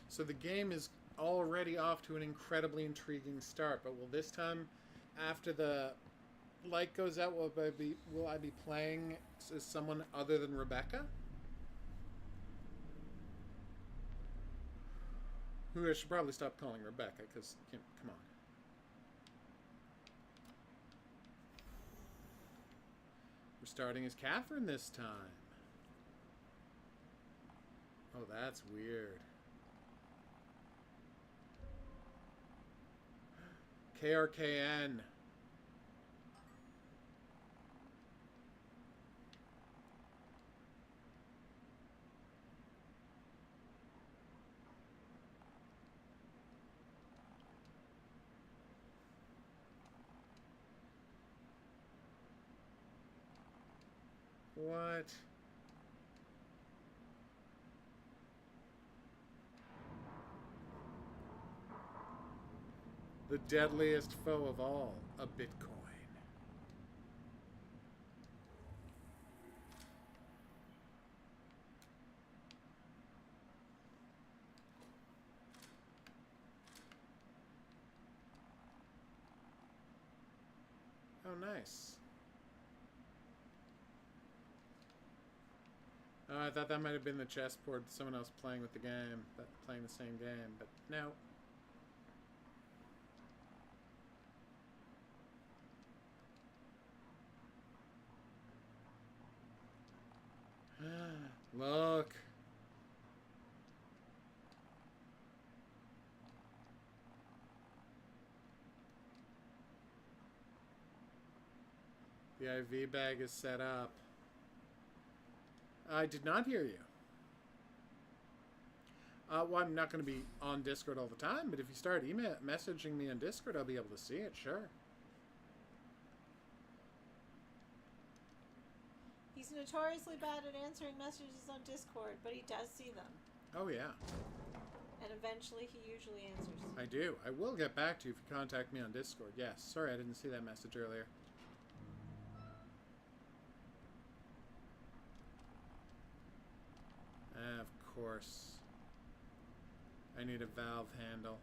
So the game is already off to an incredibly intriguing start, but will this time, after the light goes out, will I be playing as someone other than Rebecca? Who I should probably stop calling Rebecca, because, come on. We're starting as Catherine this time. Oh, that's weird. KRKN. What? The deadliest foe of all, a Bitcoin. Oh, nice. Oh, I thought that might have been the chessboard, someone else playing with the game, playing the same game, but no. Look. The IV bag is set up. I did not hear you. Well, I'm not going to be on Discord all the time, but if you start messaging me on Discord, I'll be able to see it, sure.
He's notoriously bad at answering messages on Discord, but he does see them.
Oh, yeah.
And eventually he usually answers.
I do. I will get back to you if you contact me on Discord. Yes. Sorry, I didn't see that message earlier. Of course. I need a valve handle.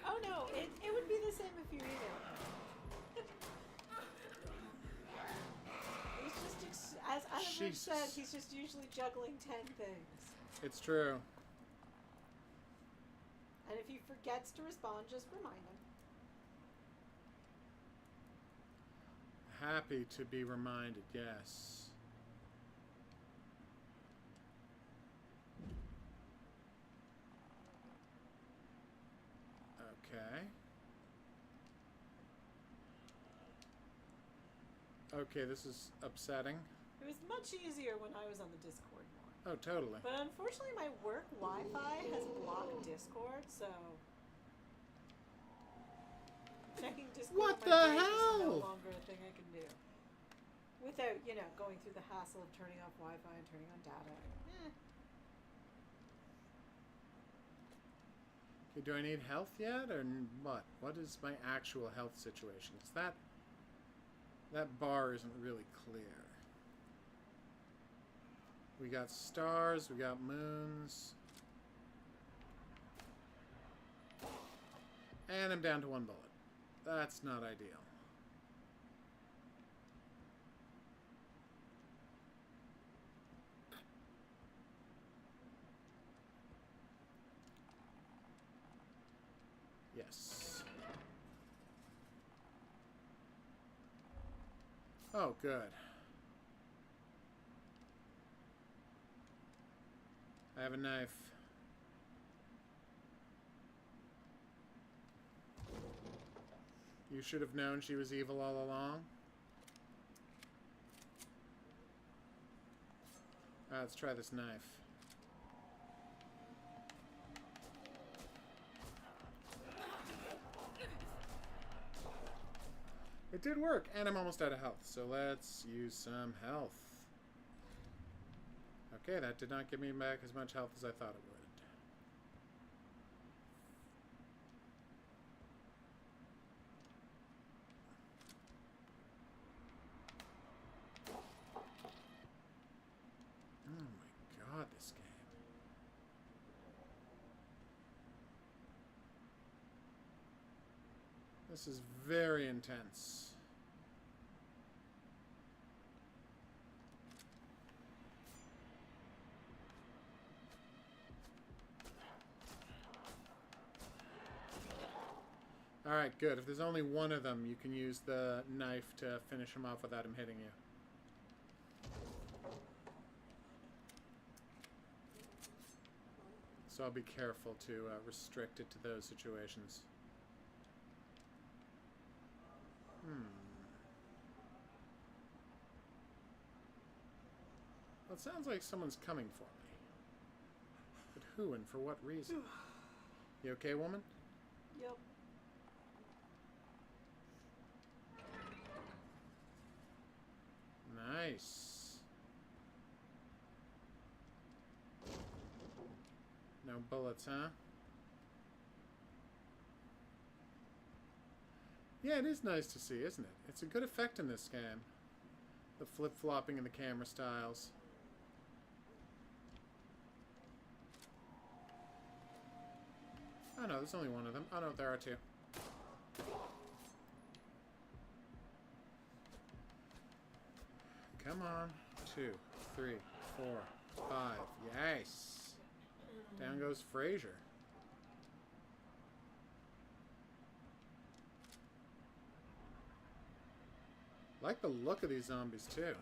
Oh no, it would be the same if you emailed him. He's just, as Adam said, he's just usually juggling 10 things.
It's true.
And if he forgets to respond, just remind him.
Happy to be reminded, yes. Okay. Okay, this is upsetting.
It was much easier when I was on the Discord more.
Oh, totally.
But unfortunately, my work Wi-Fi has blocked Discord, so checking Discord
What
on my
the
break
hell?
is no longer a thing I can do. Without, you know, going through the hassle of turning off Wi-Fi and turning on data.
Okay, do I need health yet, or what? What is my actual health situation? Because that bar isn't really clear. We got stars, we got moons. And I'm down to 1 bullet. That's not ideal. Yes. Oh, good. I have a knife. You should have known she was evil all along. Let's try this knife. It did work, and I'm almost out of health, so let's use some health. Okay, that did not give me back as much health as I thought it would. Oh my god, this game. This is very intense. Alright, good. If there's only one of them, you can use the knife to finish him off without him hitting you. So I'll be careful to restrict it to those situations. Well, it sounds like someone's coming for me. who and for what reason? You okay, woman?
Yep.
Nice. No bullets, huh? Yeah, it is nice to see, isn't it? It's a good effect in this game. The flip-flopping and the camera styles. Oh no, there's only one of them. Oh no, there are two. Come on. 2, 3, 4, 5. Yes! Down goes Fraser. Like the look of these zombies too.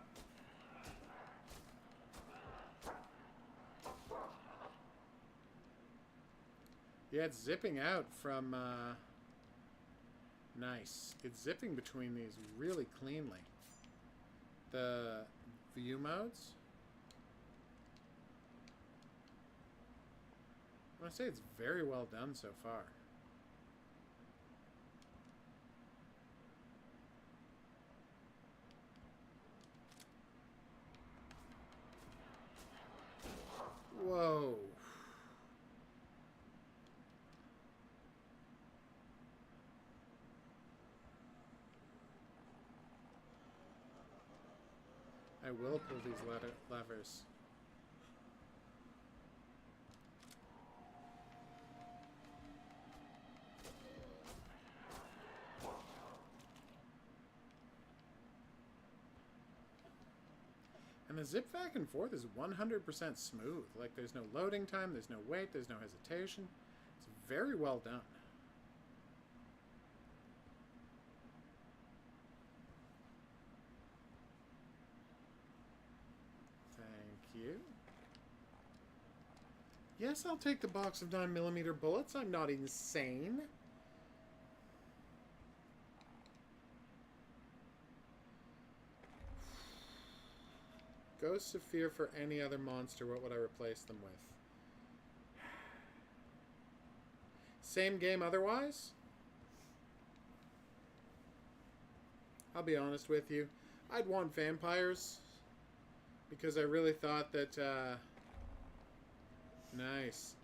Yeah, it's zipping out from, nice. It's zipping between these really cleanly. The view modes. I want to say it's very well done so far. Whoa. I will pull these levers. And the zip back and forth is 100% smooth. Like, there's no loading time, there's no wait, there's no hesitation. It's very well done. Thank you. Yes, I'll take the box of 9mm bullets. I'm not insane. Ghosts of fear for any other monster, what would I replace them with? Same game otherwise? I'll be honest with you. I'd want vampires. Because I really thought that, nice.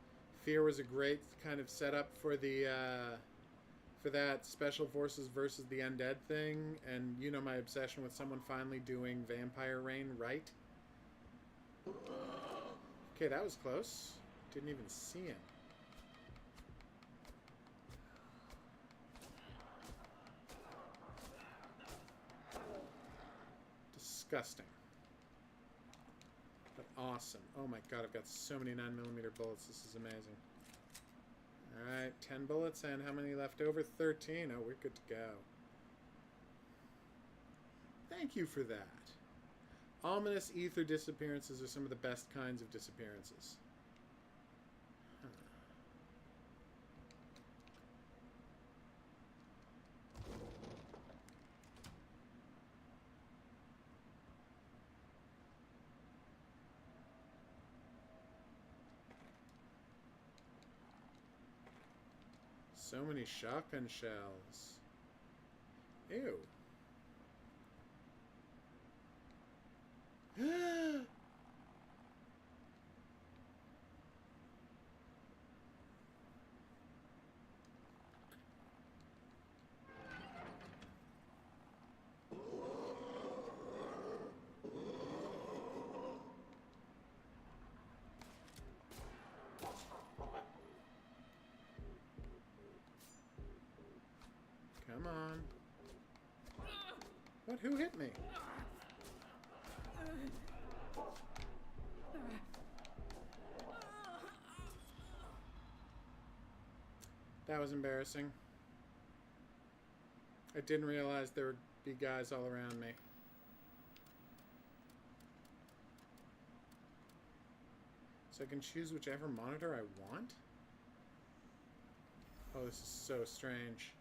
Fear was a great kind of setup for the, for that Special Forces versus the Undead thing. And you know my obsession with someone finally doing Vampire Reign right. Okay, that was close. Didn't even see him. Disgusting. But awesome. Oh my god, I've got so many 9mm bullets. This is amazing. Alright, 10 bullets, and how many left over? 13. Oh, we're good to go. Thank you for that. Ominous ether disappearances are some of the best kinds of disappearances. Huh. So many shotgun shells. Ew. Come on. What? Who hit me? That was embarrassing. I didn't realize there would be guys all around me. So I can choose whichever monitor I want? Oh, this is so strange.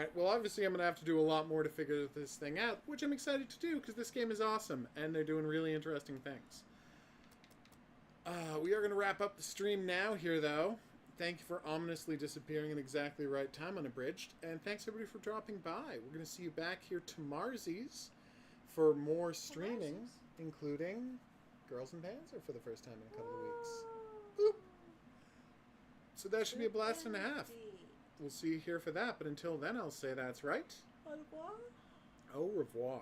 Alright, well obviously I'm going to have to do a lot more to figure this thing out, which I'm excited to do because this game is awesome and they're doing really interesting things. We are going to wrap up the stream now here though. Thank you for ominously disappearing in exactly the right time unabridged, and thanks everybody for dropping by. We're going to see you back here tomorrow's for more streaming, including Girls and Panzer for the first time in a couple of weeks. Boop. So that should be a blast and a half. We'll see you here for that, but until then I'll say that's right.
Au revoir.
Au revoir.